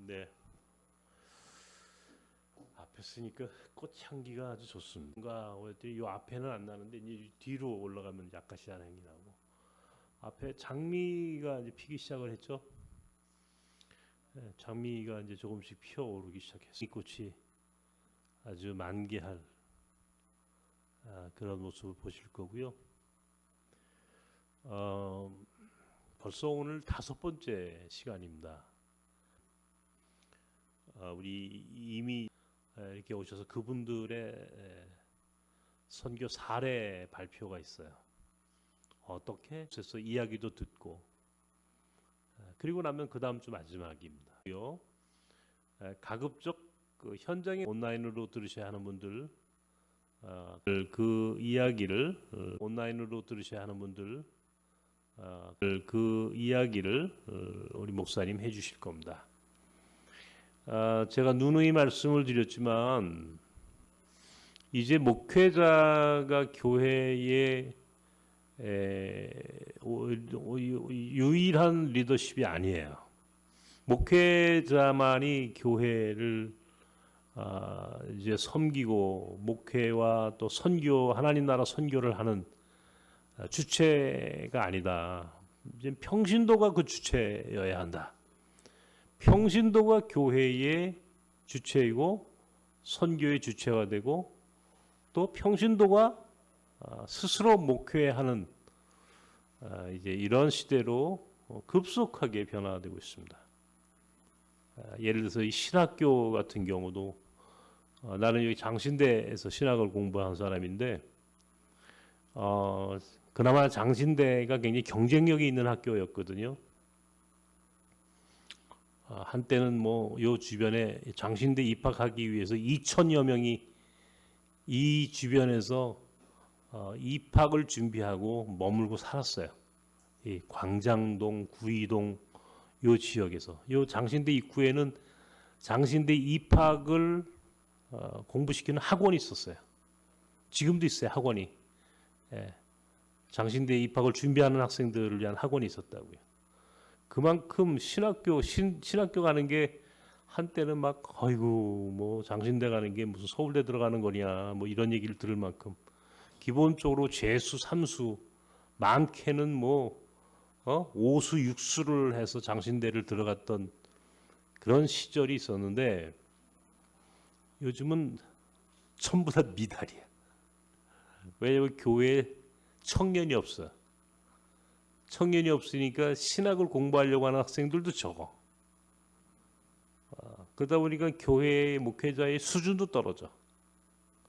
네. 앞에 쓰니까 꽃향기가 아주 좋습니다. 뭔가 이 앞에는 안 나는데 이제 뒤로 올라가면 약간씩 향이 나고 앞에 장미가 이제 피기 시작을 했죠. 네, 장미가 이제 조금씩 피어오르기 시작했어요. 이 꽃이 아주 만개할 그런 모습을 보실 거고요. 벌써 오늘 5번째 시간입니다. 우리 이미 이렇게 오셔서 그분들의 선교 사례 발표가 있어요. 어떻게 해서 이야기도 듣고 그리고 나면 그 다음 주 마지막입니다. 가급적 그 현장에 온라인으로 들으셔야 하는 분들 그 이야기를 온라인으로 들으셔야 하는 분들 그 이야기를 우리 목사님 해주실 겁니다. 제가 누누이 말씀을 드렸지만 이제 목회자가 교회의 유일한 리더십이 아니에요. 목회자만이 교회를 이제 섬기고 목회와 또 선교 하나님 나라 선교를 하는 주체가 아니다. 이제 평신도가 그 주체여야 한다. 평신도가 교회의 주체이고 선교의 주체가 되고 또 평신도가 스스로 목회하는 이제 이런 시대로 급속하게 변화되고 있습니다. 예를 들어서 이 신학교 같은 경우도 나는 여기 장신대에서 신학을 공부한 사람인데 그나마 장신대가 굉장히 경쟁력이 있는 학교였거든요. 한때는 뭐 요 주변에 장신대 입학하기 위해서 2천여 명이 이 주변에서 입학을 준비하고 머물고 살았어요. 이 광장동, 구이동 요 지역에서 요 장신대 입구에는 장신대 입학을 공부시키는 학원이 있었어요. 지금도 있어요, 학원이. 예. 장신대 입학을 준비하는 학생들을 위한 학원이 있었다고요. 그만큼 신학교 가는 게 한때는 막 아이고 뭐 장신대 가는 게 무슨 서울대 들어가는 거냐 뭐 이런 얘기를 들을 만큼 기본적으로 재수, 삼수 많게는 뭐 오수, 육수를 해서 장신대를 들어갔던 그런 시절이 있었는데 요즘은 전부 다 미달이야. 왜냐하면 교회에 청년이 없어. 청년이 없으니까 신학을 공부하려고 하는 학생들도 적어. 그러다 보니까 교회의 목회자의 수준도 떨어져.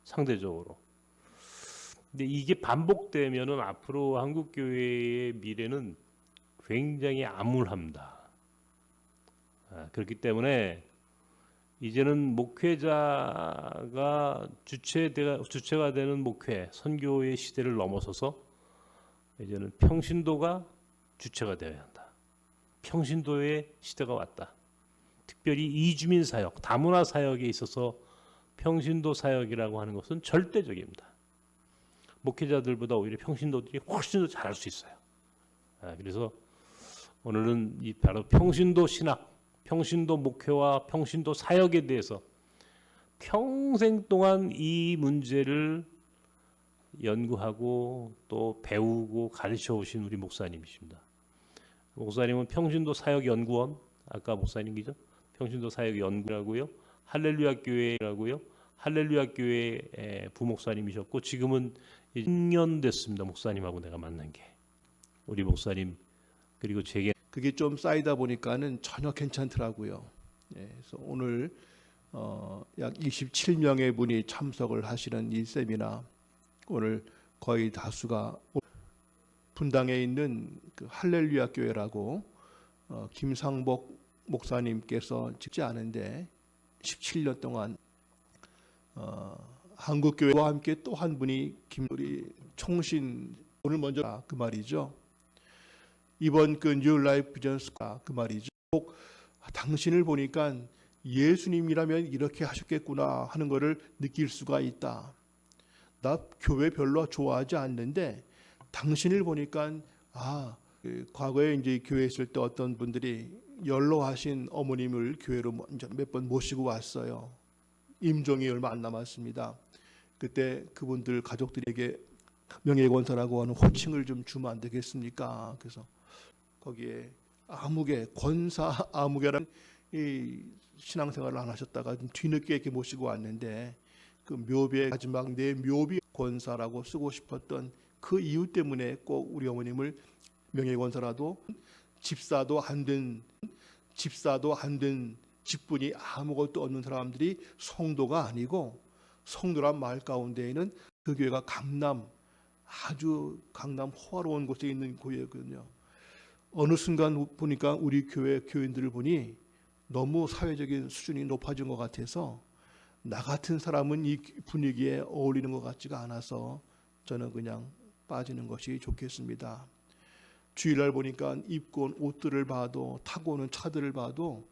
상대적으로. 근데 이게 반복되면은 앞으로 한국 교회의 미래는 굉장히 암울합니다. 그렇기 때문에 이제는 목회자가 주체가 되는 목회, 선교의 시대를 넘어서서 이제는 평신도가 주체가 되어야 한다. 평신도의 시대가 왔다. 특별히 이주민 사역, 다문화 사역에 있어서 평신도 사역이라고 하는 것은 절대적입니다. 목회자들보다 오히려 평신도들이 훨씬 더 잘할 수 있어요. 그래서 오늘은 바로 평신도 신학, 평신도 목회와 평신도 사역에 대해서 평생 동안 이 문제를 연구하고 또 배우고 가르쳐 오신 우리 목사님이십니다. 목사님은 평신도 사역연구원, 아까 목사님이죠? 평신도 사역연구라고요. 할렐루야 교회라고요. 할렐루야 교회 부목사님이셨고 지금은 6년 됐습니다. 목사님하고 내가 만난 게. 우리 목사님 그리고 제게 그게 좀 쌓이다 보니까는 전혀 괜찮더라고요. 그래서 오늘 약 27명의 분이 참석을 하시는 이 세미나 오늘 거의 다수가 분당에 있는 그 할렐루야 교회라고 김상복 목사님께서 직지 않은데 17년 동안 한국 교회와 함께 또 한 분이 우리 총신 오늘 먼저 그 말이죠. 이번 그 뉴 라이프 비전스가 그 말이죠. 꼭 당신을 보니까 예수님이라면 이렇게 하셨겠구나 하는 것을 느낄 수가 있다. 나 교회 별로 좋아하지 않는데 당신을 보니까 과거에 이제 교회에 있을 때 어떤 분들이 연로하신 어머님을 교회로 몇 번 모시고 왔어요. 임종이 얼마 안 남았습니다. 그때 그분들 가족들에게 명예권사라고 하는 호칭을 좀 주면 안 되겠습니까? 그래서 거기에 아무개, 권사 아무개라는 이 신앙생활을 안 하셨다가 좀 뒤늦게 이렇게 모시고 왔는데 그 묘비의 마지막 내 묘비 권사라고 쓰고 싶었던 그 이유 때문에 꼭 우리 어머님을 명예권사라도 집사도 안 된 직분이 아무것도 없는 사람들이 성도가 아니고 성도란 말 가운데에는 그 교회가 아주 강남 호화로운 곳에 있는 교회거든요. 어느 순간 보니까 우리 교회 교인들을 보니 너무 사회적인 수준이 높아진 것 같아서 나 같은 사람은 이 분위기에 어울리는 것 같지가 않아서 저는 그냥 빠지는 것이 좋겠습니다. 주일날 보니까 입고 온 옷들을 봐도 타고 오는 차들을 봐도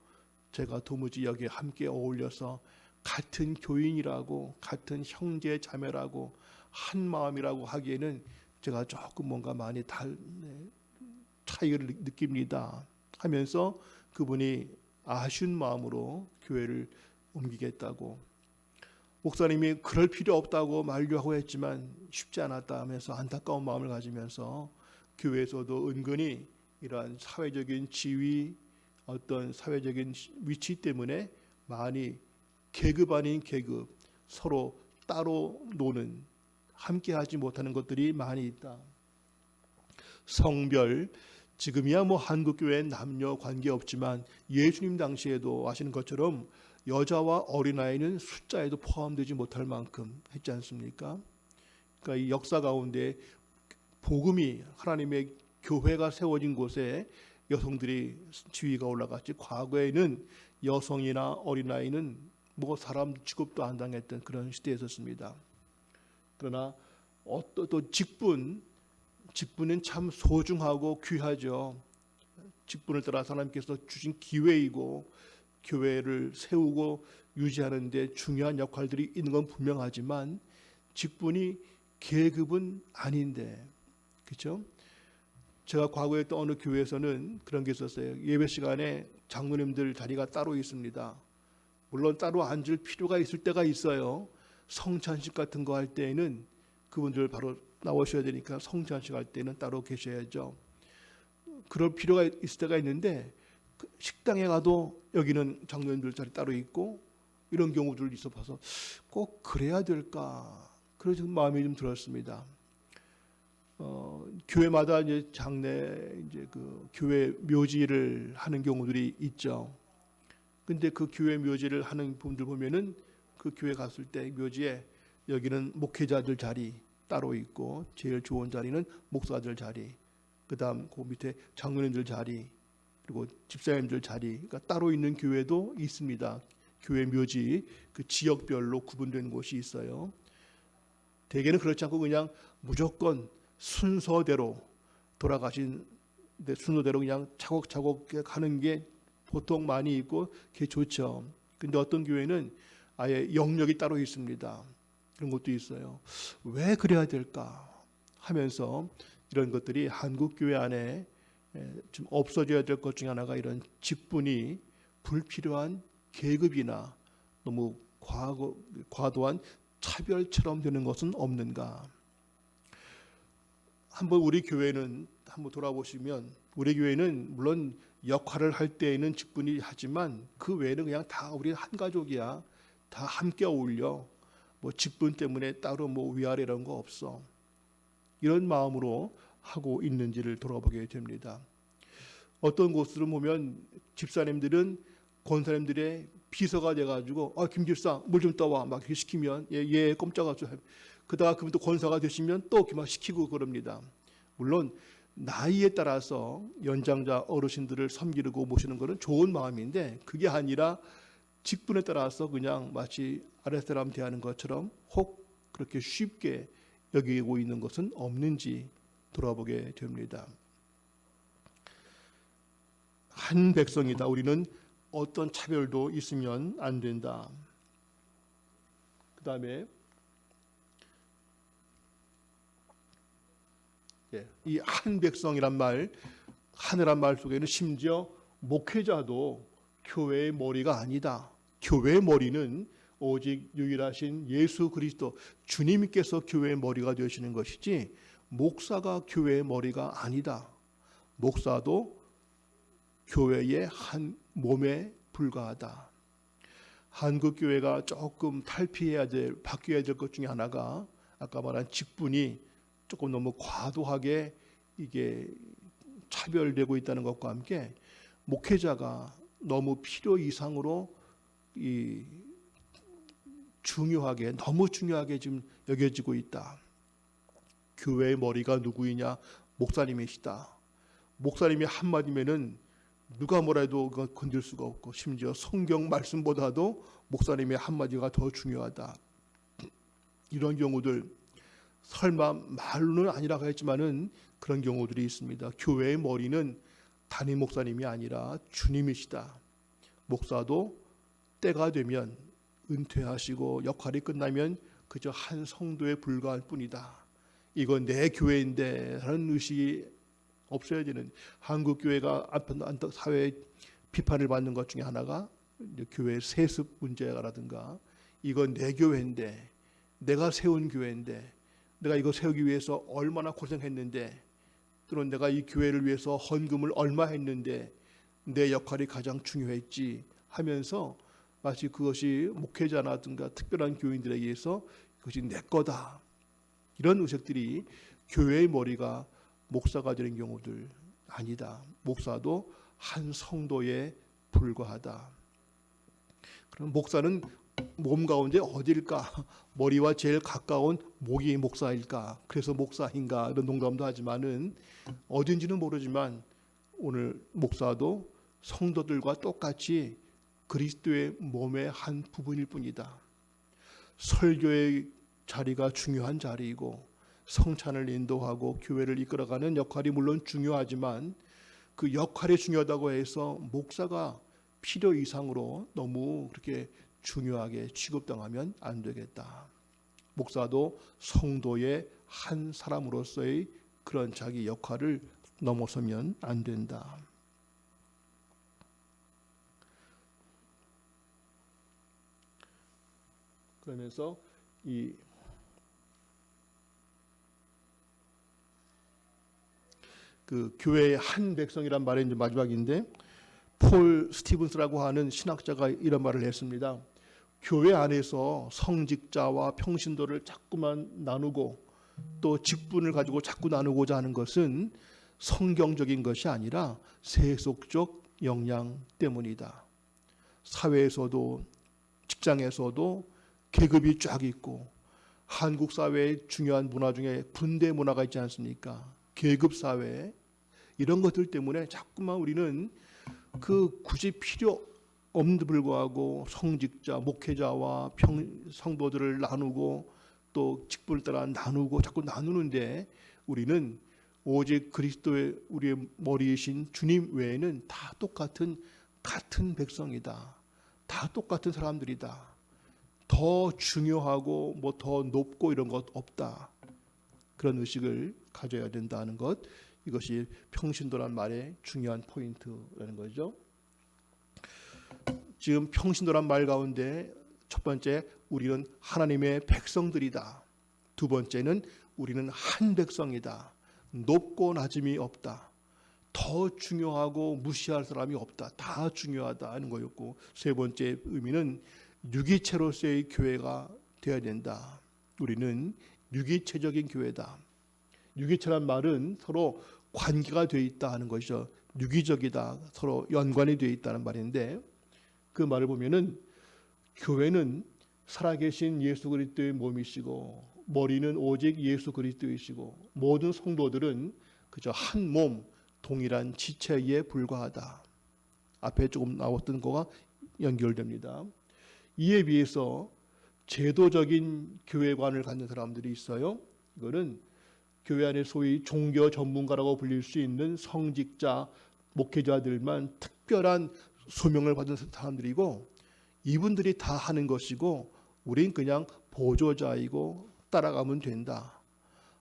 제가 도무지 여기에 함께 어울려서 같은 교인이라고 같은 형제 자매라고 한 마음이라고 하기에는 제가 조금 뭔가 많이 차이를 느낍니다 하면서 그분이 아쉬운 마음으로 교회를 옮기겠다고, 목사님이 그럴 필요 없다고 만류하고 했지만 쉽지 않았다 하면서 안타까운 마음을 가지면서 교회에서도 은근히 이러한 사회적인 지위, 어떤 사회적인 위치 때문에 많이 계급 아닌 계급, 서로 따로 노는, 함께 하지 못하는 것들이 많이 있다. 성별, 지금이야 뭐 한국교회엔 남녀 관계없지만 예수님 당시에도 아시는 것처럼 여자와 어린아이는 숫자에도 포함되지 못할 만큼 했지 않습니까? 그러니까 이 역사 가운데 복음이, 하나님의 교회가 세워진 곳에 여성들이 지위가 올라갔지, 과거에는 여성이나 어린아이는 뭐 사람 취급도 안 당했던 그런 시대에 있었습니다. 그러나 또 직분은 참 소중하고 귀하죠. 직분을 따라 하나님께서 주신 기회이고 교회를 세우고 유지하는 데 중요한 역할들이 있는 건 분명하지만 직분이 계급은 아닌데, 그렇죠? 제가 과거에 또 어느 교회에서는 그런 게 있었어요. 예배 시간에 장로님들 자리가 따로 있습니다. 물론 따로 앉을 필요가 있을 때가 있어요. 성찬식 같은 거 할 때에는 그분들 바로 나오셔야 되니까 성찬식 할 때는 따로 계셔야죠. 그럴 필요가 있을 때가 있는데 식당에 가도 여기는 장로님들 자리 따로 있고 이런 경우들 있어 봐서 꼭 그래야 될까, 그래서 마음이 좀 들었습니다. 교회마다 이제 장례 이제 그 교회 묘지를 하는 경우들이 있죠. 근데 그 교회 묘지를 하는 분들 보면은 그 교회 갔을 때 묘지에 여기는 목회자들 자리 따로 있고 제일 좋은 자리는 목사들 자리, 그다음 그 밑에 장로님들 자리, 그리고 집사님들 자리가 따로 있는 교회도 있습니다. 교회 묘지 그 지역별로 구분된 곳이 있어요. 대개는 그렇지 않고 그냥 무조건 순서대로 돌아가신 순서대로 그냥 차곡차곡 가는 게 보통 많이 있고 그게 좋죠. 근데 어떤 교회는 아예 영역이 따로 있습니다. 그런 것도 있어요. 왜 그래야 될까 하면서 이런 것들이 한국 교회 안에 좀 없어져야 될 것 중에 하나가 이런 직분이 불필요한 계급이나 너무 과도한 차별처럼 되는 것은 없는가. 한번 우리 교회는 한번 돌아보시면 우리 교회는 물론 역할을 할 때에는 직분이 하지만 그 외에는 그냥 다 우리 한 가족이야. 다 함께 어울려. 뭐 직분 때문에 따로 뭐 위아래 이런 거 없어. 이런 마음으로 하고 있는지를 돌아보게 됩니다. 어떤 곳으로 보면 집사님들은 권사님들의 비서가 돼가지고 김 집사 물 좀 떠와 막 이렇게 시키면 예 꼼짝없이 그다가 그분 또 권사가 되시면 또 이렇게 막 시키고 그럽니다. 물론 나이에 따라서 연장자 어르신들을 섬기고 모시는 것은 좋은 마음인데 그게 아니라 직분에 따라서 그냥 마치 아랫사람 대하는 것처럼 혹 그렇게 쉽게 여기고 있는 것은 없는지 돌아보게 됩니다. 한 백성이다. 우리는 어떤 차별도 있으면 안 된다. 그 다음에 이 한 백성이란 말 하늘한 말 속에는 심지어 목회자도 교회의 머리가 아니다. 교회의 머리는 오직 유일하신 예수 그리스도 주님께서 교회의 머리가 되시는 것이지 목사가 교회의 머리가 아니다. 목사도 교회의 한 몸에 불과하다. 한국 교회가 조금 바뀌어야 될 것 중에 하나가 아까 말한 직분이 조금 너무 과도하게 이게 차별되고 있다는 것과 함께 목회자가 너무 필요 이상으로 너무 중요하게 지금 여겨지고 있다. 교회의 머리가 누구이냐? 목사님이시다. 목사님이 한마디면은 누가 뭐라도 건들 수가 없고 심지어 성경 말씀보다도 목사님의 한마디가 더 중요하다. 이런 경우들 설마 말로는 아니라고 했지만은 그런 경우들이 있습니다. 교회의 머리는 담임 목사님이 아니라 주님이시다. 목사도 때가 되면 은퇴하시고 역할이 끝나면 그저 한 성도에 불과할 뿐이다. 이건 내 교회인데 하는 의식이 없어야 되는 한국 교회가 사회 비판을 받는 것 중에 하나가 교회 세습 문제라든가 이건 내 교회인데 내가 세운 교회인데 내가 이거 세우기 위해서 얼마나 고생했는데 또는 내가 이 교회를 위해서 헌금을 얼마 했는데 내 역할이 가장 중요했지 하면서 마치 그것이 목회자라든가 특별한 교인들에 의해서 그것이 내 거다. 이런 의식들이 교회의 머리가 목사가 되는 경우들 아니다. 목사도 한 성도에 불과하다. 그럼 목사는 몸 가운데 어딜까? 머리와 제일 가까운 목이 목사일까? 그래서 목사인가? 이런 농담도 하지만은 어딘지는 모르지만 오늘 목사도 성도들과 똑같이 그리스도의 몸의 한 부분일 뿐이다. 설교의 자리가 중요한 자리이고 성찬을 인도하고 교회를 이끌어가는 역할이 물론 중요하지만 그 역할이 중요하다고 해서 목사가 필요 이상으로 너무 그렇게 중요하게 취급당하면 안 되겠다. 목사도 성도의 한 사람으로서의 그런 자기 역할을 넘어서면 안 된다. 그러면서 그 교회의 한 백성이란 말의 이제 마지막인데 폴 스티븐스라고 하는 신학자가 이런 말을 했습니다. 교회 안에서 성직자와 평신도를 자꾸만 나누고 또 직분을 가지고 자꾸 나누고자 하는 것은 성경적인 것이 아니라 세속적 영향 때문이다. 사회에서도 직장에서도 계급이 쫙 있고 한국 사회의 중요한 문화 중에 군대 문화가 있지 않습니까? 계급 사회 이런 것들 때문에 자꾸만 우리는 그 굳이 필요 없는데 불구하고 성직자, 목회자와 성도들을 나누고 또 직분을 따라 나누고 자꾸 나누는데 우리는 오직 그리스도의 우리의 머리이신 주님 외에는 다 같은 백성이다. 다 똑같은 사람들이다. 더 중요하고 뭐 더 높고 이런 것 없다. 그런 의식을 가져야 된다는 것. 이것이 평신도란 말의 중요한 포인트라는 거죠. 지금 평신도란 말 가운데 첫 번째 우리는 하나님의 백성들이다. 두 번째는 우리는 한 백성이다. 높고 낮음이 없다. 더 중요하고 무시할 사람이 없다. 다 중요하다 하는 거였고 세 번째 의미는 유기체로서의 교회가 되어야 된다. 우리는 유기체적인 교회다. 유기체란 말은 서로 관계가 되어 있다 하는 것이죠. 유기적이다. 서로 연관이 되어 있다는 말인데 그 말을 보면은 교회는 살아계신 예수 그리스도의 몸이시고 머리는 오직 예수 그리스도이시고 모든 성도들은 그저 한 몸 동일한 지체에 불과하다. 앞에 조금 나왔던 거가 연결됩니다. 이에 비해서 제도적인 교회관을 갖는 사람들이 있어요. 이거는 교회 안에 소위 종교 전문가라고 불릴 수 있는 성직자, 목회자들만 특별한 소명을 받은 사람들이고 이분들이 다 하는 것이고 우린 그냥 보조자이고 따라가면 된다.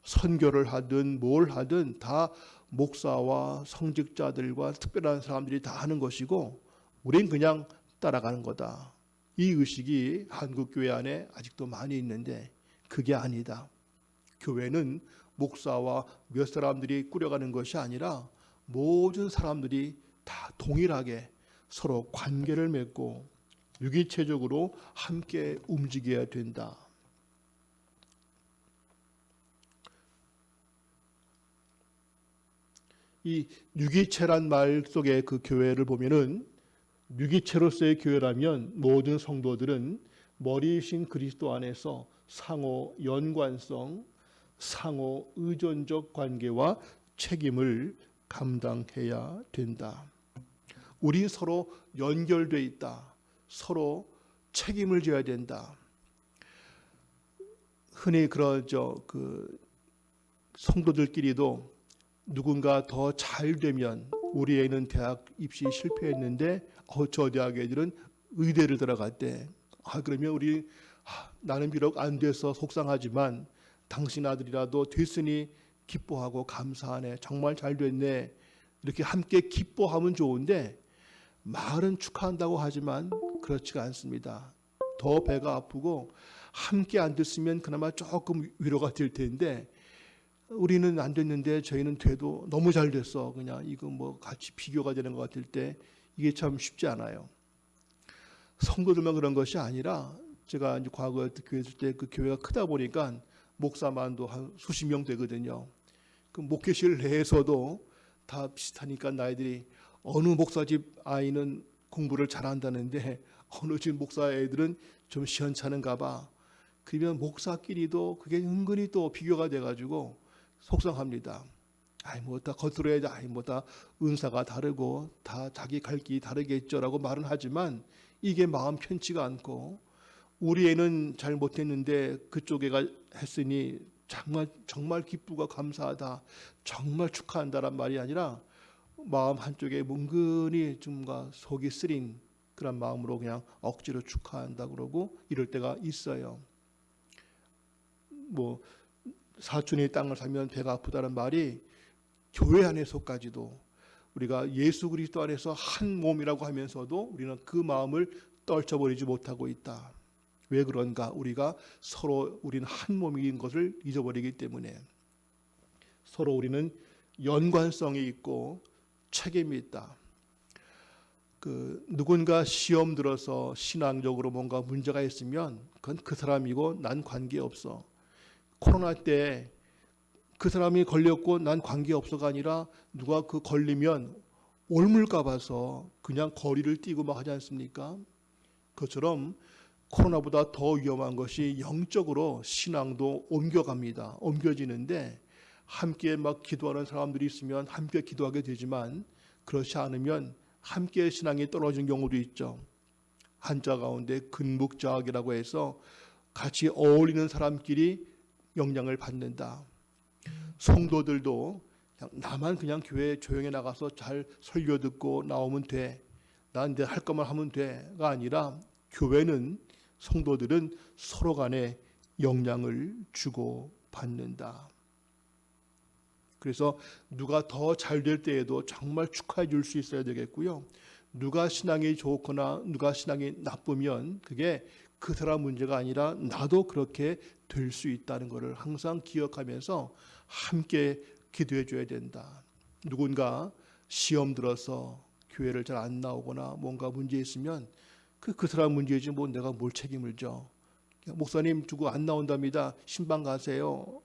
선교를 하든 뭘 하든 다 목사와 성직자들과 특별한 사람들이 다 하는 것이고 우린 그냥 따라가는 거다. 이 의식이 한국 교회 안에 아직도 많이 있는데 그게 아니다. 교회는 목사와 몇 사람들이 꾸려가는 것이 아니라 모든 사람들이 다 동일하게 서로 관계를 맺고 유기체적으로 함께 움직여야 된다. 이 유기체란 말 속에 그 교회를 보면은 유기체로서의 교회라면 모든 성도들은 머리이신 그리스도 안에서 상호 연관성, 상호 의존적 관계와 책임을 감당해야 된다. 우린 서로 연결돼 있다. 서로 책임을 져야 된다. 흔히 그러죠. 그 성도들끼리도 누군가 더 잘 되면 우리 애는 대학 입시 실패했는데 저 대학 애들은 의대를 들어갔대. 그러면 우리 나는 비록 안 돼서 속상하지만 당신 아들이라도 됐으니 기뻐하고 감사하네. 정말 잘 됐네. 이렇게 함께 기뻐하면 좋은데 말은 축하한다고 하지만 그렇지가 않습니다. 더 배가 아프고 함께 안 됐으면 그나마 조금 위로가 될 텐데 우리는 안 됐는데 저희는 돼도 너무 잘 됐어. 그냥 이거 뭐 같이 비교가 되는 것 같을 때 이게 참 쉽지 않아요. 성도들만 그런 것이 아니라 제가 이제 과거에 교회 있을 때 그 교회가 크다 보니까 목사만도 한 수십 명 되거든요. 그 목회실 내에서도 다 비슷하니까 나이들이 어느 목사 집 아이는 공부를 잘한다는데 어느 집 목사 애들은 좀 시원찮은가 봐. 그러면 목사끼리도 그게 은근히 또 비교가 돼가지고 속상합니다. 뭐 다 겉으로 해야 뭐 다 은사가 다르고 다 자기 갈 길이 다르겠죠라고 말은 하지만 이게 마음 편치가 않고 우리 애는 잘 못했는데 그쪽 애가 했으니 정말 기쁘고 감사하다, 정말 축하한다란 말이 아니라 마음 한쪽에 은근히 좀가 속이 쓰린 그런 마음으로 그냥 억지로 축하한다 그러고 이럴 때가 있어요. 뭐 사촌이 땅을 사면 배가 아프다는 말이 교회 안에서까지도 우리가 예수 그리스도 안에서 한 몸이라고 하면서도 우리는 그 마음을 떨쳐버리지 못하고 있다. 왜 그런가? 우리가 서로 우리는 한 몸인 것을 잊어버리기 때문에 서로 우리는 연관성이 있고 책임이 있다. 누군가 시험 들어서 신앙적으로 뭔가 문제가 있으면 그건 그 사람이고 난 관계없어. 코로나 때 그 사람이 걸렸고 난 관계없어가 아니라 누가 그 걸리면 옮을까 봐서 그냥 거리를 띄고 막 하지 않습니까? 그것처럼 코로나보다 더 위험한 것이 영적으로 신앙도 옮겨갑니다. 옮겨지는데 함께 막 기도하는 사람들이 있으면 함께 기도하게 되지만 그렇지 않으면 함께 신앙이 떨어진 경우도 있죠. 한자 가운데 근묵자학이라고 해서 같이 어울리는 사람끼리 영향을 받는다. 성도들도 나만 그냥 교회에 조용히 나가서 잘 설교 듣고 나오면 돼. 난 내 할 것만 하면 돼가 아니라 교회는 성도들은 서로 간에 영향을 주고 받는다. 그래서 누가 더 잘 될 때에도 정말 축하해 줄 수 있어야 되겠고요. 누가 신앙이 좋거나 누가 신앙이 나쁘면 그게 그 사람 문제가 아니라 나도 그렇게 될 수 있다는 것을 항상 기억하면서 함께 기도해 줘야 된다. 누군가 시험 들어서 교회를 잘 안 나오거나 뭔가 문제 있으면 그 사람 문제지 뭐 내가 뭘 책임을 져. 목사님 주고 안 나온답니다. 신방 가세요.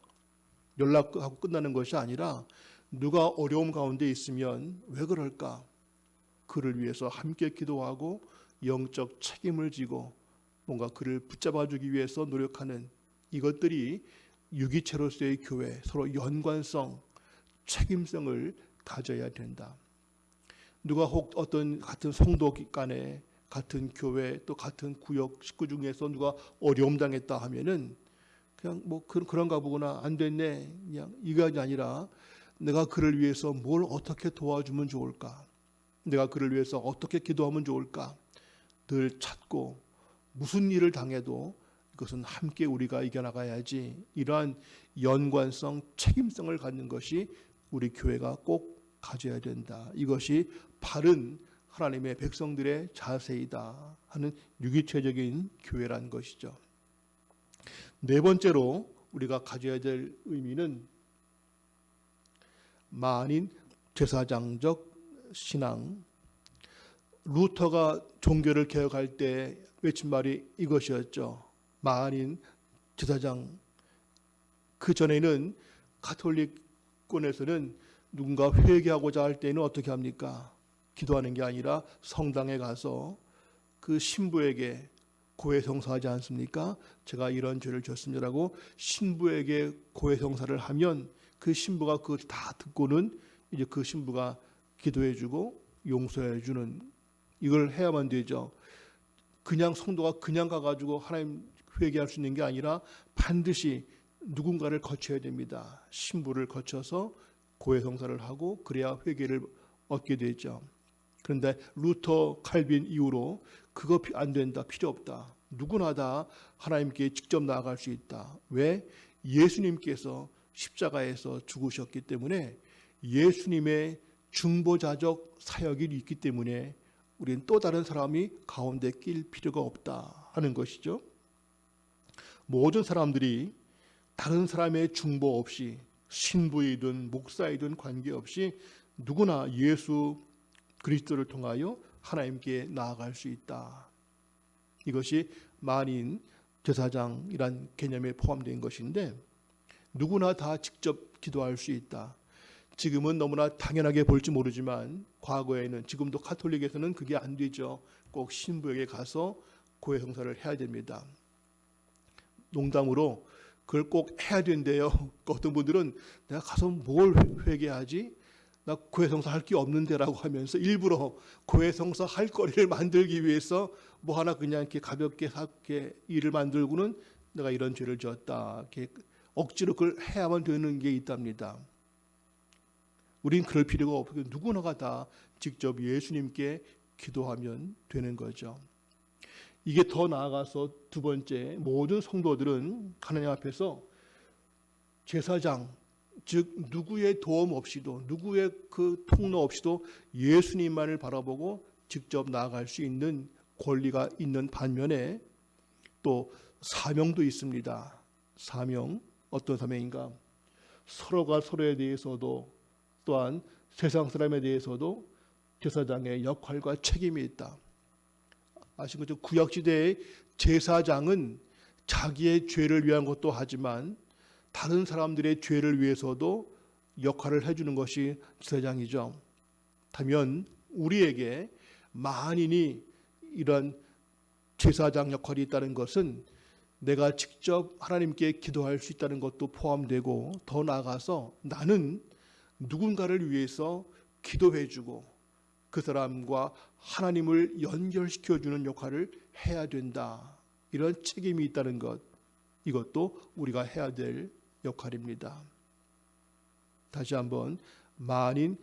연락하고 끝나는 것이 아니라 누가 어려움 가운데 있으면 왜 그럴까? 그를 위해서 함께 기도하고 영적 책임을 지고 뭔가 그를 붙잡아주기 위해서 노력하는 이것들이 유기체로서의 교회, 서로 연관성, 책임성을 가져야 된다. 누가 혹 어떤 같은 성도 간에 같은 교회 또 같은 구역 식구 중에서 누가 어려움 당했다 하면은 그냥 뭐 그런가 보구나 안 됐네 그냥 이게 아니라 내가 그를 위해서 뭘 어떻게 도와주면 좋을까? 내가 그를 위해서 어떻게 기도하면 좋을까? 늘 찾고 무슨 일을 당해도 그것은 함께 우리가 이겨나가야지. 이러한 연관성, 책임성을 갖는 것이 우리 교회가 꼭 가져야 된다. 이것이 바른 하나님의 백성들의 자세이다 하는 유기체적인 교회란 것이죠. 네 번째로 우리가 가져야 될 의미는 만인 제사장적 신앙. 루터가 종교를 개혁할 때 외친 말이 이것이었죠. 만인 제사장. 그 전에는 가톨릭권에서는 누군가 회개하고자 할 때는 어떻게 합니까? 기도하는 게 아니라 성당에 가서 그 신부에게 고해성사하지 않습니까? 제가 이런 죄를 졌습니다라고 신부에게 고해성사를 하면 그 신부가 그걸 다 듣고는 이제 그 신부가 기도해주고 용서해주는, 이걸 해야만 되죠. 그냥 성도가 그냥 가가지고 하나님 회개할 수 있는 게 아니라 반드시 누군가를 거쳐야 됩니다. 신부를 거쳐서 고해성사를 하고 그래야 회개를 얻게 되죠. 그런데 루터, 칼빈 이후로 그거 안 된다, 필요 없다. 누구나 다 하나님께 직접 나아갈 수 있다. 왜? 예수님께서 십자가에서 죽으셨기 때문에 예수님의 중보자적 사역이 있기 때문에 우리는 또 다른 사람이 가운데 낄 필요가 없다 하는 것이죠. 모든 사람들이 다른 사람의 중보 없이 신부이든 목사이든 관계없이 누구나 예수 그리스도를 통하여 하나님께 나아갈 수 있다. 이것이 만인 제사장이란 개념에 포함된 것인데 누구나 다 직접 기도할 수 있다. 지금은 너무나 당연하게 볼지 모르지만 과거에는, 지금도 가톨릭에서는 그게 안 되죠. 꼭 신부에게 가서 고해성사를 해야 됩니다. 농담으로 그걸 꼭 해야 된대요. 어떤 분들은 내가 가서 뭘 회개하지? 나 고해성사 할 게 없는데라고 하면서 일부러 고해성사 할 거리를 만들기 위해서 뭐 하나 그냥 이렇게 가볍게 일을 만들고는 내가 이런 죄를 지었다. 이렇게 억지로 그걸 해야만 되는 게 있답니다. 우린 그럴 필요가 없고 누구나가 다 직접 예수님께 기도하면 되는 거죠. 이게 더 나아가서 두 번째, 모든 성도들은 하나님 앞에서 제사장, 즉 누구의 도움 없이도, 누구의 그 통로 없이도 예수님만을 바라보고 직접 나아갈 수 있는 권리가 있는 반면에 또 사명도 있습니다. 사명, 어떤 사명인가? 서로가 서로에 대해서도 또한 세상 사람에 대해서도 제사장의 역할과 책임이 있다. 아시겠죠? 구약시대의 제사장은 자기의 죄를 위한 것도 하지만 다른 사람들의 죄를 위해서도 역할을 해주는 것이 제사장이죠. 다면 우리에게 만인이 이런 제사장 역할이 있다는 것은 내가 직접 하나님께 기도할 수 있다는 것도 포함되고, 더 나아가서 나는 누군가를 위해서 기도해주고 그 사람과 하나님을 연결시켜주는 역할을 해야 된다. 이런 책임이 있다는 것, 이것도 우리가 해야 될 역할입니다. 다시 한번 만인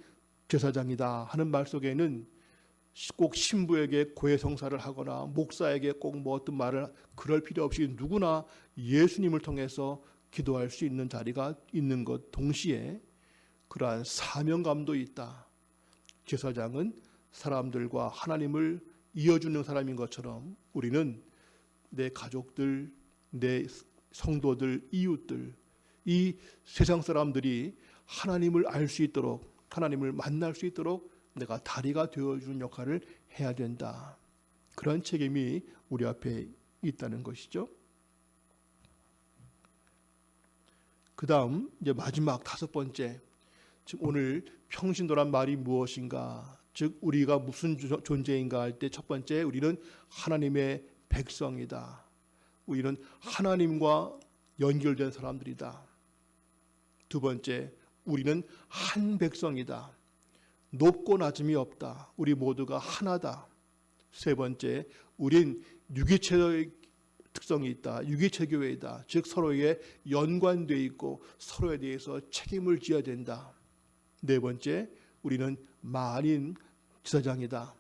제사장이다 하는 말 속에는 꼭 신부에게 고해성사를 하거나 목사에게 꼭 뭐 어떤 말을 그럴 필요 없이 누구나 예수님을 통해서 기도할 수 있는 자리가 있는 것 동시에 그러한 사명감도 있다. 제사장은 사람들과 하나님을 이어주는 사람인 것처럼 우리는 내 가족들, 내 성도들, 이웃들, 이 세상 사람들이 하나님을 알 수 있도록, 하나님을 만날 수 있도록 내가 다리가 되어주는 역할을 해야 된다. 그런 책임이 우리 앞에 있다는 것이죠. 그 다음 이제 마지막 다섯 번째, 지금 오늘 평신도란 말이 무엇인가, 즉 우리가 무슨 존재인가 할 때 첫 번째, 우리는 하나님의 백성이다. 우리는 하나님과 연결된 사람들이다. 두 번째, 우리는 한 백성이다. 높고 낮음이 없다. 우리 모두가 하나다. 세 번째, 우린 유기체의 특성이 있다. 유기체 교회이다. 즉 서로에 연관되어 있고 서로에 대해서 책임을 져야 된다. 네 번째, 우리는 만인 제사장이다.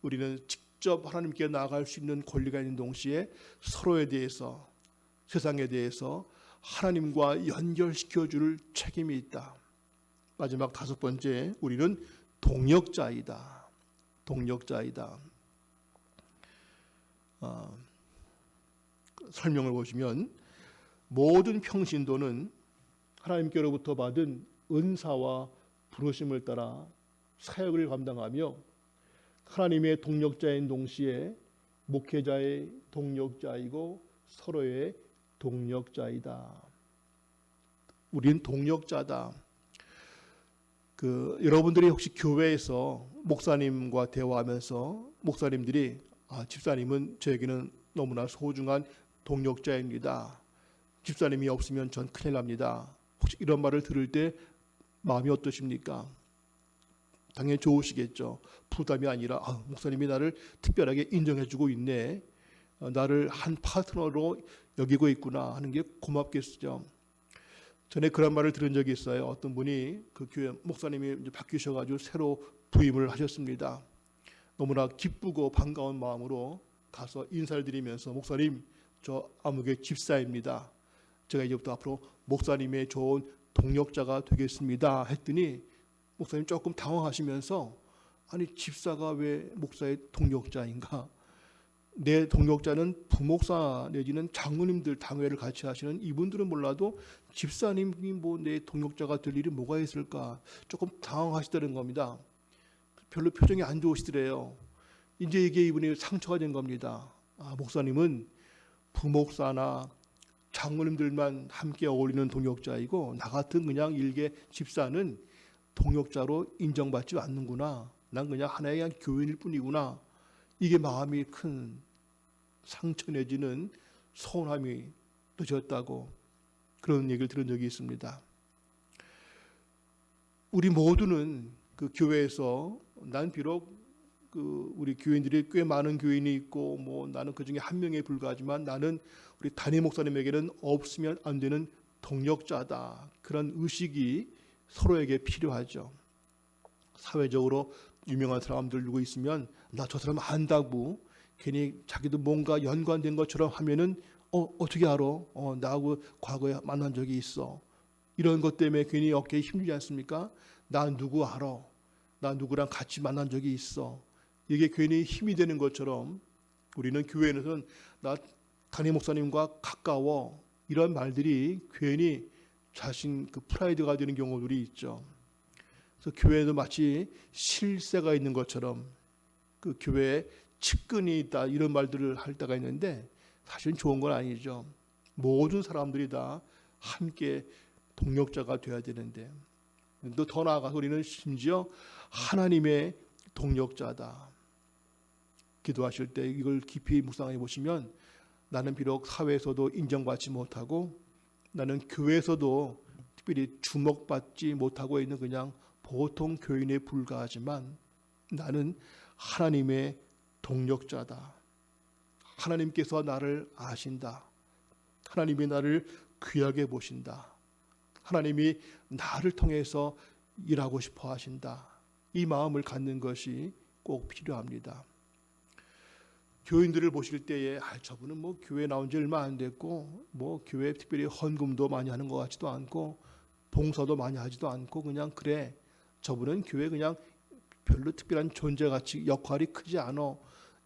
우리는 직접 하나님께 나아갈 수 있는 권리가 있는 동시에 서로에 대해서 세상에 대해서 하나님과 연결시켜 줄 책임이 있다. 마지막 다섯 번째, 우리는 동역자이다. 동역자이다. 설명을 보시면 모든 평신도는 하나님께로부터 받은 은사와 부르심을 따라 사역을 감당하며 하나님의 동역자인 동시에 목회자의 동역자이고 서로의 동역자이다. 우린 동역자다. 여러분들이 혹시 교회에서 목사님과 대화하면서 목사님들이 집사님은 저에게는 너무나 소중한 동역자입니다. 집사님이 없으면 전 큰일 납니다. 혹시 이런 말을 들을 때 마음이 어떠십니까? 당연히 좋으시겠죠. 부담이 아니라 목사님이 나를 특별하게 인정해주고 있네. 나를 한 파트너로 여기고 있구나 하는 게 고맙겠죠. 전에 그런 말을 들은 적이 있어요. 어떤 분이 그 교회 목사님이 이제 바뀌셔가지고 새로 부임을 하셨습니다. 너무나 기쁘고 반가운 마음으로 가서 인사를 드리면서 목사님, 저 아무개 집사입니다. 제가 이제부터 앞으로 목사님의 좋은 동역자가 되겠습니다. 했더니 목사님 조금 당황하시면서 아니 집사가 왜 목사의 동역자인가? 내 동역자는 부목사 내지는 장로님들 당회를 같이 하시는 이분들은 몰라도 집사님이 뭐 내 동역자가 될 일이 뭐가 있을까? 조금 당황하시다는 겁니다. 별로 표정이 안 좋으시더래요. 이제 이게 이분이 상처가 된 겁니다. 목사님은 부목사나 장로님들만 함께 어울리는 동역자이고 나 같은 그냥 일개 집사는 동역자로 인정받지 않는구나. 난 그냥 하나의 그냥 교인일 뿐이구나. 이게 마음이 큰 상처 내지는 서운함이 드셨다고 그런 얘기를 들은 적이 있습니다. 우리 모두는 그 교회에서 난 비록 우리 교인들이 꽤 많은 교인이 있고 뭐 나는 그 중에 한 명에 불과하지만 나는 우리 담임 목사님에게는 없으면 안 되는 동역자다. 그런 의식이 서로에게 필요하죠. 사회적으로 유명한 사람들 누구 있으면 나 저 사람 안다고 괜히 자기도 뭔가 연관된 것처럼 하면은 어떻게 알아? 나하고 과거에 만난 적이 있어. 이런 것 때문에 괜히 어깨에 힘들지 않습니까? 나 누구 알아? 나 누구랑 같이 만난 적이 있어. 이게 괜히 힘이 되는 것처럼 우리는 교회에서는 나 담임 목사님과 가까워. 이런 말들이 괜히 자신 그 프라이드가 되는 경우들이 있죠. 그래서 교회에도 마치 실세가 있는 것처럼 그 교회에 측근이 있다 이런 말들을 할 때가 있는데 사실은 좋은 건 아니죠. 모든 사람들이 다 함께 동역자가 되어야 되는데 또 더 나아가서 우리는 심지어 하나님의 동역자다. 기도하실 때 이걸 깊이 묵상해 보시면 나는 비록 사회에서도 인정받지 못하고 나는 교회에서도 특별히 주목받지 못하고 있는 그냥 보통 교인에 불과하지만 나는 하나님의 동역자다. 하나님께서 나를 아신다. 하나님이 나를 귀하게 보신다. 하나님이 나를 통해서 일하고 싶어 하신다. 이 마음을 갖는 것이 꼭 필요합니다. 교인들을 보실 때에 저분은 뭐 교회 나온 지 얼마 안 됐고 뭐 교회 특별히 헌금도 많이 하는 것 같지도 않고 봉사도 많이 하지도 않고 그냥 그래 저분은 교회 그냥 별로 특별한 존재가치 역할이 크지 않아.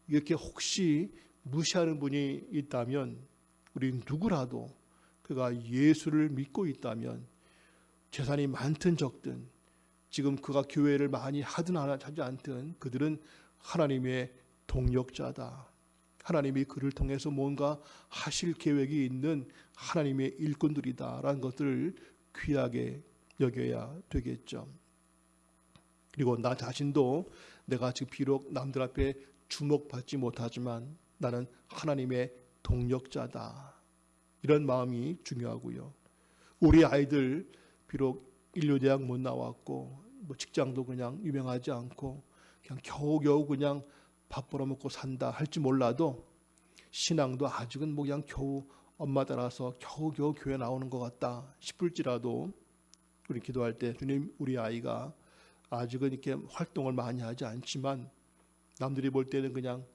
이렇게 혹시 무시하는 분이 있다면 우리 누구라도 그가 예수를 믿고 있다면 재산이 많든 적든 지금 그가 교회를 많이 하든 하지 않든 그들은 하나님의 동역자다. 하나님이 그를 통해서 뭔가 하실 계획이 있는 하나님의 일꾼들이다라는 것들을 귀하게 여겨야 되겠죠. 그리고 나 자신도 내가 지금 비록 남들 앞에 주목받지 못하지만 나는 하나님의 동역자다. 이런 마음이 중요하고요. 우리 아이들 비록 인류대학 못 나왔고 뭐 직장도 그냥 유명하지 않고 그냥 겨우겨우 그냥 밥 벌어먹고 산다 할지 몰라도 신앙도 아직은 뭐 그냥 겨우 엄마 따라서 겨우겨우 교회 나오는 것 같다 싶을지라도 우리 기도할 때 주님 우리 아이가 아직은 이렇게 활동을 많이 하지 않지만 남들이 볼 때는 그냥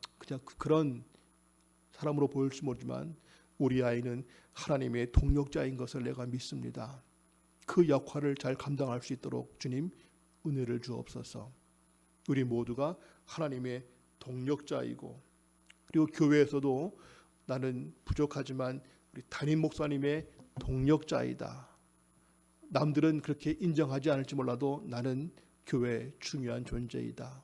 그런 사람으로 보일지 모르지만 우리 아이는 하나님의 동력자인 것을 내가 믿습니다. 그 역할을 잘 감당할 수 있도록 주님 은혜를 주옵소서. 우리 모두가 하나님의 동력자이고, 그리고 교회에서도 나는 부족하지만 우리 담임 목사님의 동력자이다. 남들은 그렇게 인정하지 않을지 몰라도 나는 교회의 중요한 존재이다.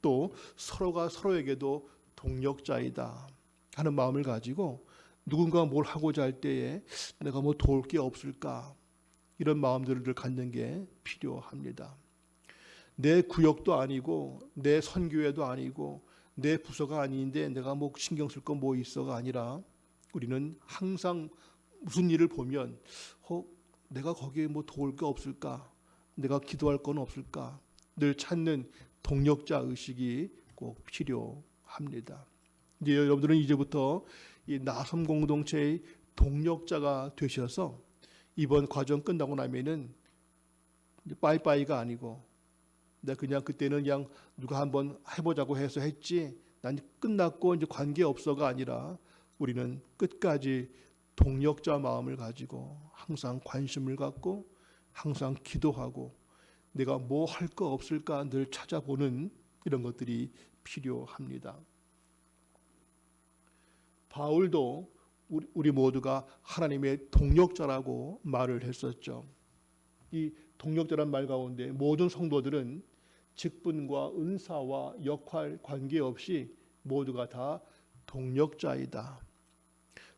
또 서로가 서로에게도 동력자이다 하는 마음을 가지고 누군가 뭘 하고자 할 때에 내가 뭐 도울 게 없을까, 이런 마음들을 갖는 게 필요합니다. 내 구역도 아니고 내 선교회도 아니고 내 부서가 아닌데 내가 뭐 신경 쓸 거 뭐 있어가 아니라, 우리는 항상 무슨 일을 보면 내가 거기에 뭐 도울 게 없을까, 내가 기도할 건 없을까, 늘 찾는 동력자 의식이 꼭 필요합니다. 이제 여러분들은 이제부터 이 나섬 공동체의 동력자가 되셔서 이번 과정 끝나고 나면은 빠이빠이가 아니고, 내가 그냥 그때는 그냥 누가 한번 해보자고 해서 했지 난 끝났고 이제 관계 없어가 아니라, 우리는 끝까지 동력자 마음을 가지고 항상 관심을 갖고 항상 기도하고 내가 뭐 할 거 없을까 늘 찾아보는 이런 것들이 필요합니다. 바울도 우리 모두가 하나님의 동력자라고 말을 했었죠. 이 동력자란 말 가운데 모든 성도들은 직분과 은사와 역할 관계없이 모두가 다 동력자이다.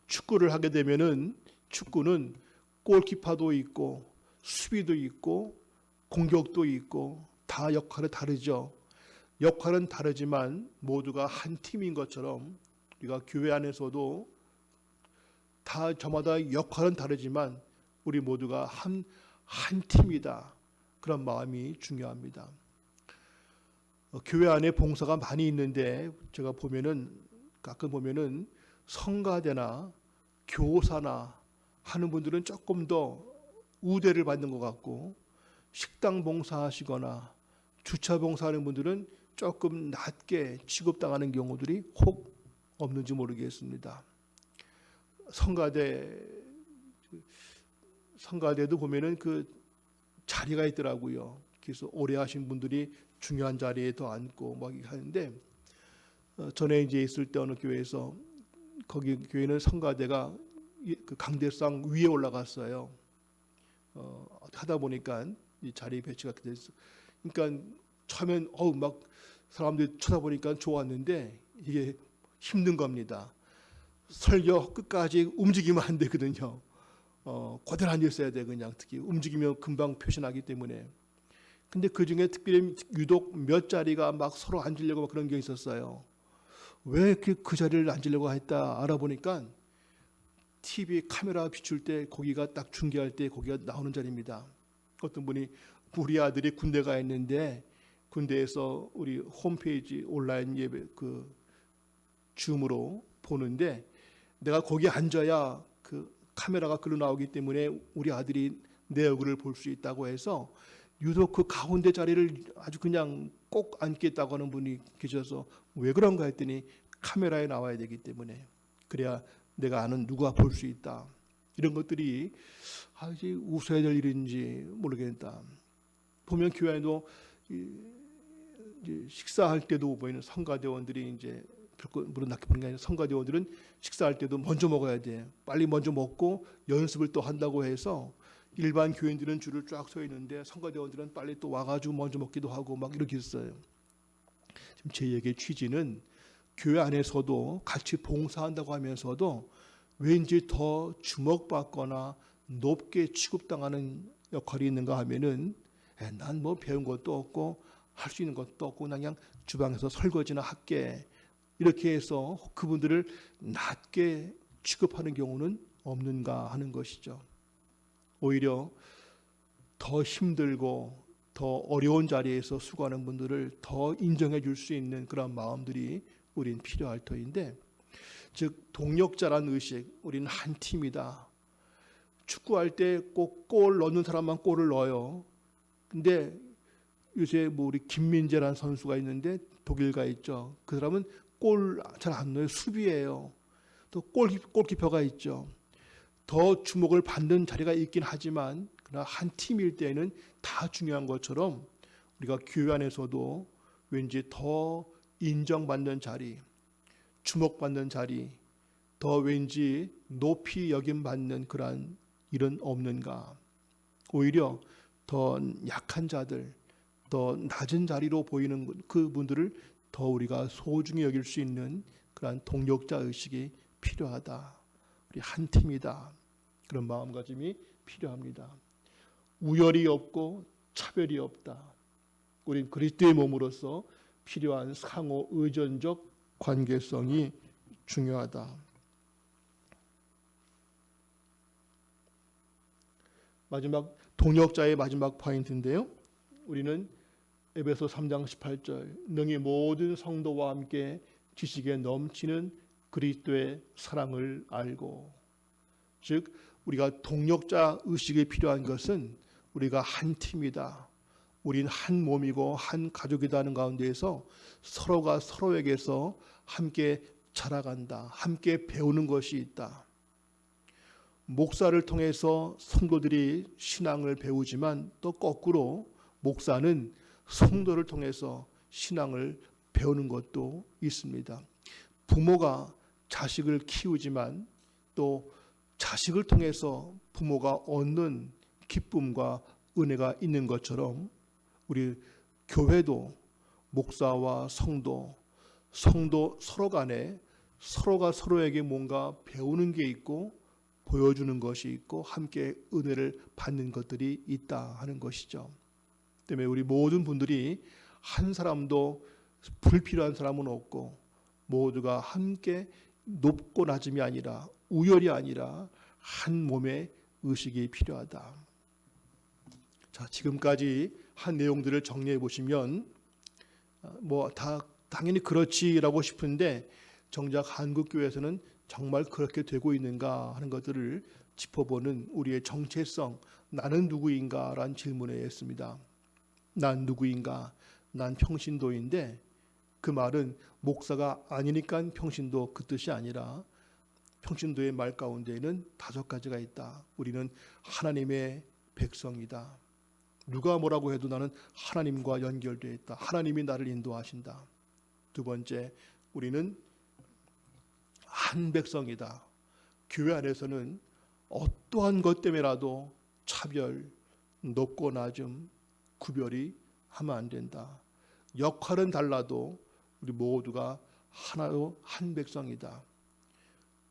축구를 하게 되면은 축구는 골키퍼도 있고 수비도 있고 공격도 있고 다 역할이 다르죠. 역할은 다르지만 모두가 한 팀인 것처럼 우리가 교회 안에서도 다 저마다 역할은 다르지만 우리 모두가 한 팀이다. 그런 마음이 중요합니다. 교회 안에 봉사가 많이 있는데 제가 가끔 보면은 성가대나 교사나 하는 분들은 조금 더 우대를 받는 것 같고, 식당 봉사하시거나 주차 봉사하는 분들은 조금 낮게 취급당하는 경우들이 혹 없는지 모르겠습니다. 성가대도 보면은 그 자리가 있더라고요. 그래서 오래 하신 분들이 중요한 자리에 더 앉고 막 하는데, 전에 이제 있을 때 어느 교회에서, 거기 교회는 성가대가 그 강대상 위에 올라갔어요. 하다 보니까 이 자리 배치가 됐어. 그러니까 처음엔 막 사람들이 쳐다보니까 좋았는데 이게 힘든 겁니다. 설교 끝까지 움직이면 안 되거든요. 그대로 앉아 있어야 돼. 그냥 특히 움직이면 금방 표시나기 때문에. 근데 그 중에 특별히 유독 몇 자리가 막 서로 앉으려고 막 그런 게 있었어요. 왜 이렇게 그 자리를 앉으려고 했다 알아보니까 TV 카메라 비출 때 거기가 딱 중계할 때 거기가 나오는 자리입니다. 어떤 분이 우리 아들이 군대 가 있는데 군대에서 우리 홈페이지 온라인 예배 그 줌으로 보는데 내가 거기 앉아야 그 카메라가 글로 나오기 때문에 우리 아들이 내 얼굴을 볼 수 있다고 해서 유독 그 가운데 자리를 아주 그냥 꼭 앉겠다고 하는 분이 계셔서 왜 그런가 했더니 카메라에 나와야 되기 때문에, 그래야 내가 아는 누가 볼 수 있다. 이런 것들이 이제 웃어야 될 일인지 모르겠다. 보면 교회에도 이제 식사할 때도 보이는 성가대원들이 이제 물론 낮게 보는 게 아니라 성가대원들은 식사할 때도 먼저 먹어야 돼. 빨리 먼저 먹고 연습을 또 한다고 해서 일반 교인들은 줄을 쫙 서 있는데 성가대원들은 빨리 또 와가지고 먼저 먹기도 하고 막 이렇게 했어요. 지금 제 얘기의 취지는 교회 안에서도 같이 봉사한다고 하면서도 왠지 더 주목받거나 높게 취급당하는 역할이 있는가 하면은 난 뭐 배운 것도 없고 할 수 있는 것도 없고 그냥 주방에서 설거지나 할게, 이렇게 해서 그분들을 낮게 취급하는 경우는 없는가 하는 것이죠. 오히려 더 힘들고 더 어려운 자리에서 수고하는 분들을 더 인정해 줄 수 있는 그런 마음들이 우린 필요할 터인데, 즉 동력자란 의식, 우리는 한 팀이다. 축구할 때 꼭 골 넣는 사람만 골을 넣어요. 근데 요새 뭐 우리 김민재라는 선수가 있는데 독일 가 있죠. 그 사람은 골 잘 안 넣어요. 수비예요. 또 골키퍼가 있죠. 더 주목을 받는 자리가 있긴 하지만 그러나 한 팀일 때는 다 중요한 것처럼 우리가 교회 안에서도 왠지 더 인정받는 자리, 주목받는 자리, 더 왠지 높이 여김받는 그러한 일은 없는가? 오히려 더 약한 자들, 더 낮은 자리로 보이는 그분들을 더 우리가 소중히 여길 수 있는 그러한 동력자 의식이 필요하다. 우리 한 팀이다. 그런 마음가짐이 필요합니다. 우열이 없고 차별이 없다. 우린 그리스도의 몸으로서 필요한 상호 의존적 관계성이 중요하다. 마지막 동역자의 마지막 포인트인데요. 우리는 에베소 3장 18절 능히 모든 성도와 함께 지식에 넘치는 그리스도의 사랑을 알고, 즉 우리가 동역자 의식이 필요한 것은 우리가 한 팀이다. 우린 한 몸이고 한 가족이다 하는 가운데에서 서로가 서로에게서 함께 자라간다. 함께 배우는 것이 있다. 목사를 통해서 성도들이 신앙을 배우지만 또 거꾸로 목사는 성도를 통해서 신앙을 배우는 것도 있습니다. 부모가 자식을 키우지만 또 자식을 통해서 부모가 얻는 기쁨과 은혜가 있는 것처럼 우리 교회도 목사와 성도 서로 간에 서로가 서로에게 뭔가 배우는 게 있고 보여주는 것이 있고 함께 은혜를 받는 것들이 있다 하는 것이죠. 때문에 우리 모든 분들이 한 사람도 불필요한 사람은 없고 모두가 함께 높고 낮음이 아니라 우열이 아니라 한 몸의 의식이 필요하다. 자, 지금까지 한 내용들을 정리해 보시면 뭐 다 당연히 그렇지라고 싶은데 정작 한국 교회에서는 정말 그렇게 되고 있는가 하는 것들을 짚어보는 우리의 정체성, 나는 누구인가라는 질문에 했습니다. 난 누구인가? 난 평신도인데 그 말은 목사가 아니니까 평신도 그 뜻이 아니라 평신도의 말 가운데에는 5가지가 있다. 우리는 하나님의 백성이다. 누가 뭐라고 해도 나는 하나님과 연결되어 있다. 하나님이 나를 인도하신다. 두 번째, 우리는 한 백성이다. 교회 안에서는 어떠한 것 때문에라도 차별, 높고 낮음, 구별이 하면 안 된다. 역할은 달라도 우리 모두가 하나로 한 백성이다.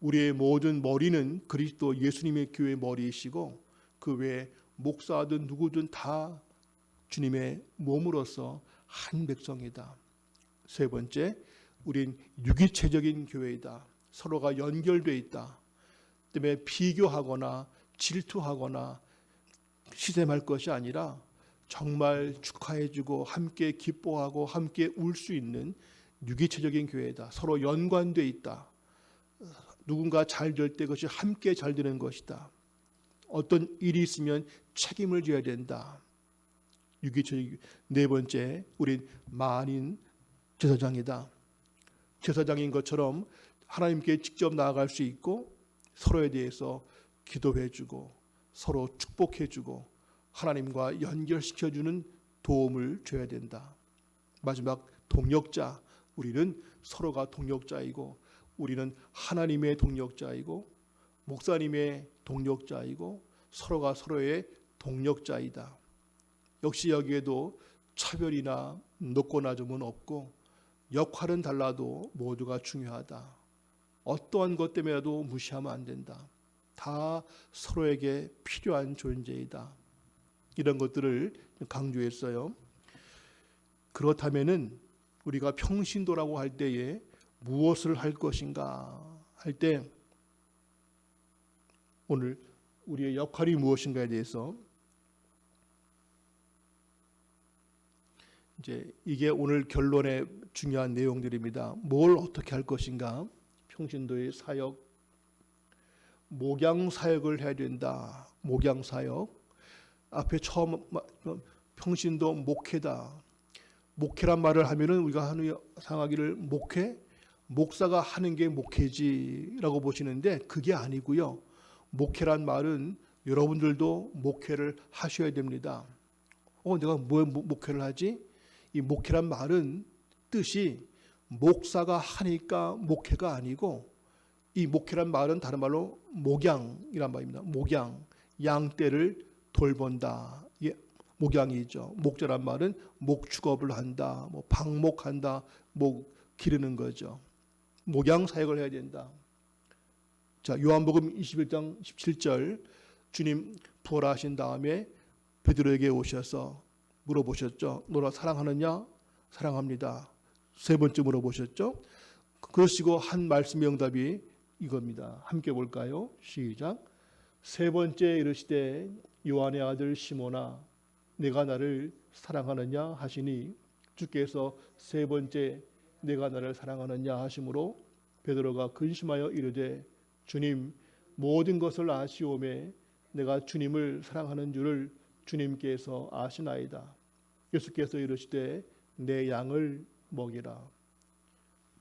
우리의 모든 머리는 그리스도 예수님의 교회의 머리이시고 그 외에 목사든 누구든 다 주님의 몸으로서 한 백성이다. 세 번째, 우린 유기체적인 교회이다. 서로가 연결되어 있다. 때문에 비교하거나 질투하거나 시샘할 것이 아니라 정말 축하해주고 함께 기뻐하고 함께 울 수 있는 유기체적인 교회다. 서로 연관되어 있다. 누군가 잘 될 때 그것이 함께 잘 되는 것이다. 어떤 일이 있으면 책임을 져야 된다. 유기체적. 네 번째, 우린 만인 제사장이다. 제사장인 것처럼 하나님께 직접 나아갈 수 있고 서로에 대해서 기도해주고 서로 축복해주고 하나님과 연결시켜주는 도움을 줘야 된다. 마지막, 동역자. 우리는 서로가 동역자이고 우리는 하나님의 동역자이고 목사님의 동역자이고 서로가 서로의 동역자이다. 역시 여기에도 차별이나 높고 낮음은 없고 역할은 달라도 모두가 중요하다. 어떠한 것 때문에라도 무시하면 안 된다. 다 서로에게 필요한 존재이다. 이런 것들을 강조했어요. 그렇다면은 우리가 평신도라고 할 때에 무엇을 할 것인가 할 때 오늘 우리의 역할이 무엇인가에 대해서 이제 이게 오늘 결론의 중요한 내용들입니다. 뭘 어떻게 할 것인가? 평신도의 사역, 목양 사역을 해야 된다. 목양 사역. 앞에 처음 평신도 목회다. 목회란 말을 하면은 우리가 생각하기를 목회, 목사가 하는 게 목회지라고 보시는데 그게 아니고요. 목회란 말은 여러분들도 목회를 하셔야 됩니다. 내가 뭐 목회를 하지? 이 목회란 말은 뜻이 목사가 하니까 목회가 아니고, 이 목회란 말은 다른 말로 목양이란 말입니다. 목양, 양떼를 돌본다. 이게 목양이죠. 목자란 말은 목축업을 한다, 뭐 방목한다, 목 기르는 거죠. 목양 사역을 해야 된다. 자, 요한복음 21장 17절, 주님 부활하신 다음에 베드로에게 오셔서 물어보셨죠. 너를 사랑하느냐? 사랑합니다. 세 번째 물어보셨죠. 그러시고 한 말씀의 응답이 이겁니다. 함께 볼까요? 시작. 세 번째 이르시되 요한의 아들 시몬아 내가 나를 사랑하느냐 하시니, 주께서 세 번째 내가 나를 사랑하느냐 하심으로 베드로가 근심하여 이르되 주님 모든 것을 아시오매 내가 주님을 사랑하는 줄을 주님께서 아시나이다. 예수께서 이르시되 내 양을 먹이라.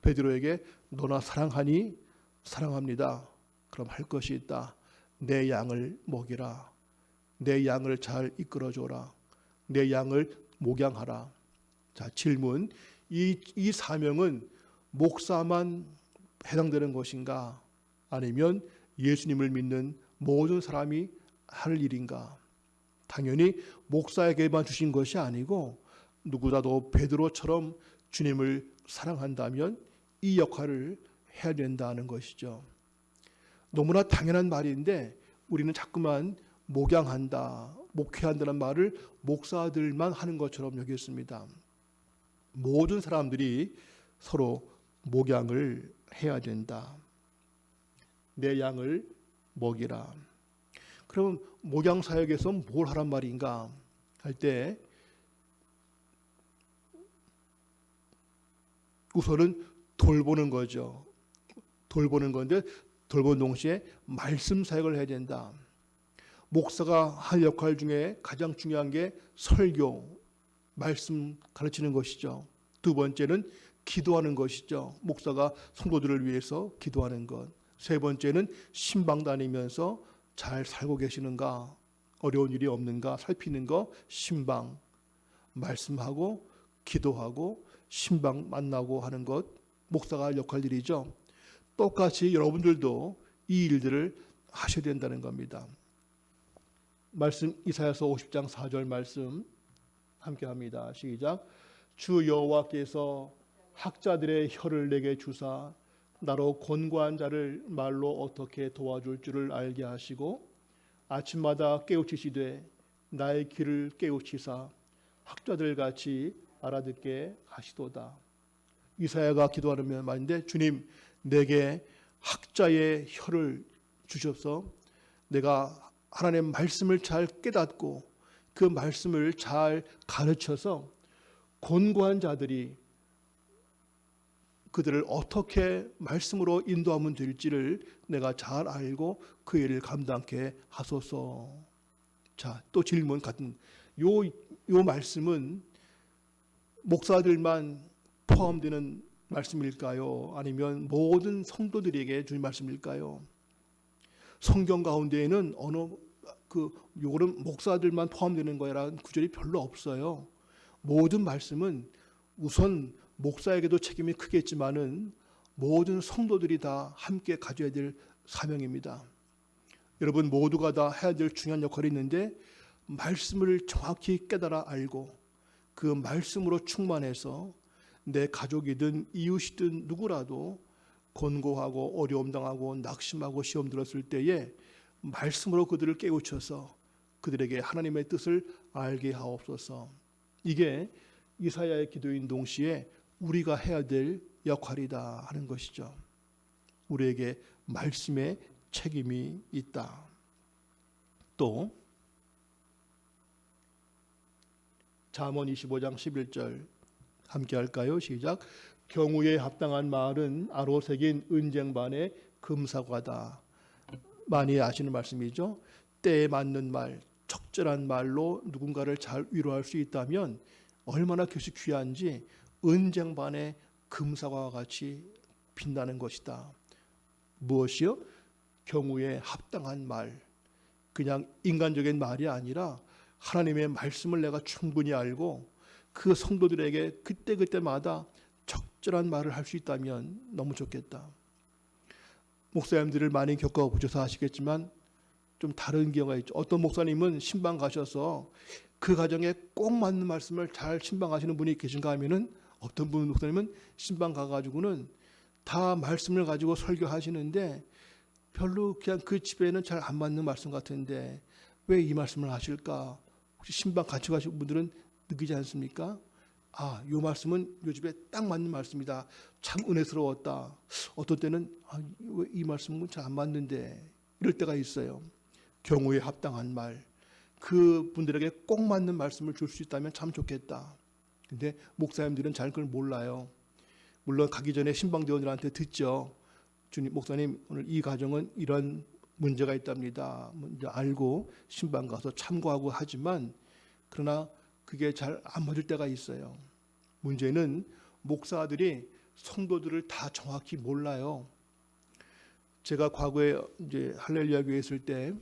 베드로에게 너나 사랑하니? 사랑합니다. 그럼 할 것이 있다. 내 양을 먹이라. 내 양을 잘 이끌어줘라. 내 양을 목양하라. 자, 질문. 이 사명은 목사만 해당되는 것인가? 아니면 예수님을 믿는 모든 사람이 할 일인가? 당연히 목사에게만 주신 것이 아니고 누구라도 베드로처럼 주님을 사랑한다면 이 역할을 해야 된다는 것이죠. 너무나 당연한 말인데 우리는 자꾸만 목양한다, 목회한다는 말을 목사들만 하는 것처럼 여겼습니다. 모든 사람들이 서로 목양을 해야 된다. 내 양을 먹이라. 그럼 목양 사역에서 뭘 하란 말인가 할 때 우선은 돌보는 거죠. 돌보는 건데 돌보는 동시에 말씀 사역을 해야 된다. 목사가 할 역할 중에 가장 중요한 게 설교, 말씀 가르치는 것이죠. 두 번째는 기도하는 것이죠. 목사가 성도들을 위해서 기도하는 것. 세 번째는 신방 다니면서 잘 살고 계시는가, 어려운 일이 없는가 살피는 거. 신방, 말씀하고 기도하고 신방 만나고 하는 것, 목사가 할 역할들이죠. 똑같이 여러분들도 이 일들을 하셔야 된다는 겁니다. 말씀 이사야서 50장 4절 말씀 함께 합니다. 시작. 주 여호와께서 학자들의 혀를 내게 주사 나로 곤고한 자를 말로 어떻게 도와줄 줄을 알게 하시고 아침마다 깨우치시되 나의 귀를 깨우치사 학자들 같이 알아듣게 하시도다. 이사야가 기도하는 말인데, 주님 내게 학자의 혀를 주셔서 내가 하나님의 말씀을 잘 깨닫고 그 말씀을 잘 가르쳐서 곤고한 자들이 그들을 어떻게 말씀으로 인도하면 될지를 내가 잘 알고 그 일을 감당케 하소서. 자, 또 질문 같은 요 말씀은 목사들만 포함되는 말씀일까요? 아니면 모든 성도들에게 주신 말씀일까요? 성경 가운데에는 요거는 목사들만 포함되는 거라는 구절이 별로 없어요. 모든 말씀은 우선 목사에게도 책임이 크겠지만은 모든 성도들이 다 함께 가져야 될 사명입니다. 여러분 모두가 다 해야 될 중요한 역할이 있는데, 말씀을 정확히 깨달아 알고 그 말씀으로 충만해서 내 가족이든 이웃이든 누구라도 곤고하고 어려움 당하고 낙심하고 시험 들었을 때에 말씀으로 그들을 깨우쳐서 그들에게 하나님의 뜻을 알게 하옵소서. 이게 이사야의 기도인 동시에 우리가 해야 될 역할이다 하는 것이죠. 우리에게 말씀의 책임이 있다. 또 잠언 25장 11절 함께 할까요? 시작. 경우에 합당한 말은 아로 새긴 은쟁반의 금사과다. 많이 아시는 말씀이죠. 때에 맞는 말, 적절한 말로 누군가를 잘 위로할 수 있다면 얼마나 그것이 귀한지 은쟁반의 금사과와 같이 빛나는 것이다. 무엇이요? 경우에 합당한 말. 그냥 인간적인 말이 아니라 하나님의 말씀을 내가 충분히 알고 그 성도들에게 그때그때마다 적절한 말을 할 수 있다면 너무 좋겠다. 목사님들을 많이 겪어보셔서 아시겠지만 좀 다른 경우가 있죠. 어떤 목사님은 신방 가셔서 그 가정에 꼭 맞는 말씀을 잘 신방하시는 분이 계신가 하면은 어떤 분 목사님은 신방 가가지고는 다 말씀을 가지고 설교하시는데 별로 그냥 그 집에는 잘 안 맞는 말씀 같은데 왜 이 말씀을 하실까? 혹시 신방 같이 가신 분들은 느끼지 않습니까? 아, 이 말씀은 이 집에 딱 맞는 말씀이다. 참 은혜스러웠다. 어떤 때는 왜 이 말씀은 잘 안 맞는데 이럴 때가 있어요. 경우에 합당한 말. 그 분들에게 꼭 맞는 말씀을 줄 수 있다면 참 좋겠다. 근데 목사님들은 잘 그걸 몰라요. 물론 가기 전에 신방대원들한테 듣죠. 주님, 목사님 오늘 이 가정은 이런 문제가 있답니다. 먼저 알고 신방 가서 참고하고 하지만 그러나 그게 잘 안 맞을 때가 있어요. 문제는 목사들이 성도들을 다 정확히 몰라요. 제가 과거에 이제 할렐루야 교회 있을 때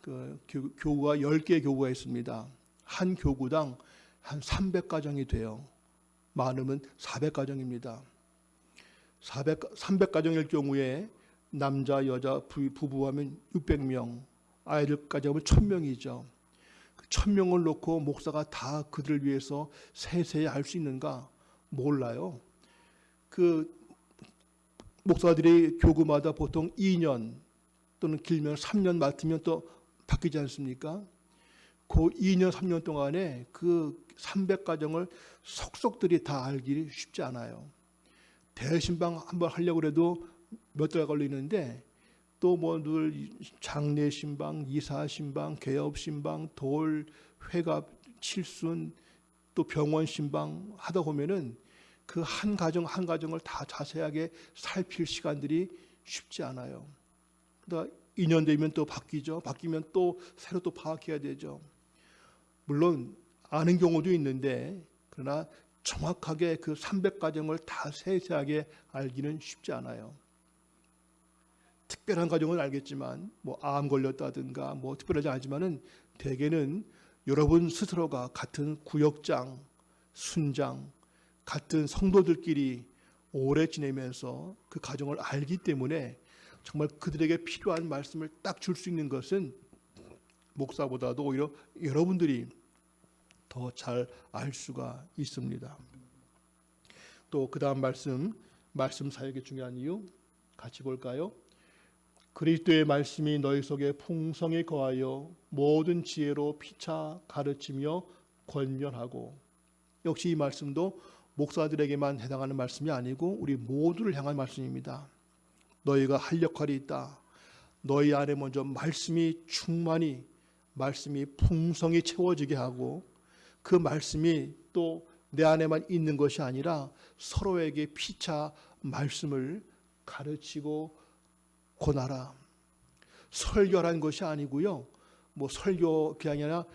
그 교구가 10개 교구가 있습니다. 한 교구당 한 300가정이 돼요. 많으면 400가정입니다. 300가정일 경우에 남자, 여자, 부부하면 600명, 아이들까지 하면 1000명이죠. 1000명을 놓고 목사가 다 그들을 위해서 세세히 할 수 있는가? 몰라요. 그 목사들이 교구마다 보통 2년 또는 길면 3년 맡으면 또 바뀌지 않습니까? 그 2년, 3년 동안에 그 300가정을 속속들이 다 알기 쉽지 않아요. 대신방 한번 하려고 해도 몇 달 걸리는데 또 뭐 늘 장례 신방, 이사 신방, 개업 신방, 돌, 회갑, 칠순, 또 병원 신방 하다 보면은 그 한 가정 한 가정을 다 자세하게 살필 시간들이 쉽지 않아요. 그러다 2년 되면 또 바뀌죠. 바뀌면 또 새로 또 파악해야 되죠. 물론 아는 경우도 있는데 그러나 정확하게 그 300가정을 다 세세하게 알기는 쉽지 않아요. 특별한 가정은 알겠지만 뭐 암 걸렸다든가 뭐 특별하지 않지만은 대개는 여러분 스스로가 같은 구역장, 순장, 같은 성도들끼리 오래 지내면서 그 가정을 알기 때문에 정말 그들에게 필요한 말씀을 딱 줄 수 있는 것은 목사보다도 오히려 여러분들이 더 잘 알 수가 있습니다. 또 그 다음 말씀 사역이 중요한 이유 같이 볼까요? 그리스도의 말씀이 너희 속에 풍성히 거하여 모든 지혜로 피차 가르치며 권면하고. 역시 이 말씀도 목사들에게만 해당하는 말씀이 아니고 우리 모두를 향한 말씀입니다. 너희가 할 역할이 있다. 너희 안에 먼저 말씀이 충만히, 말씀이 풍성히 채워지게 하고 그 말씀이 또 내 안에만 있는 것이 아니라 서로에게 피차 말씀을 가르치고 권하라. 설교라는 것이 아니고요. 뭐 설교 그게 아니라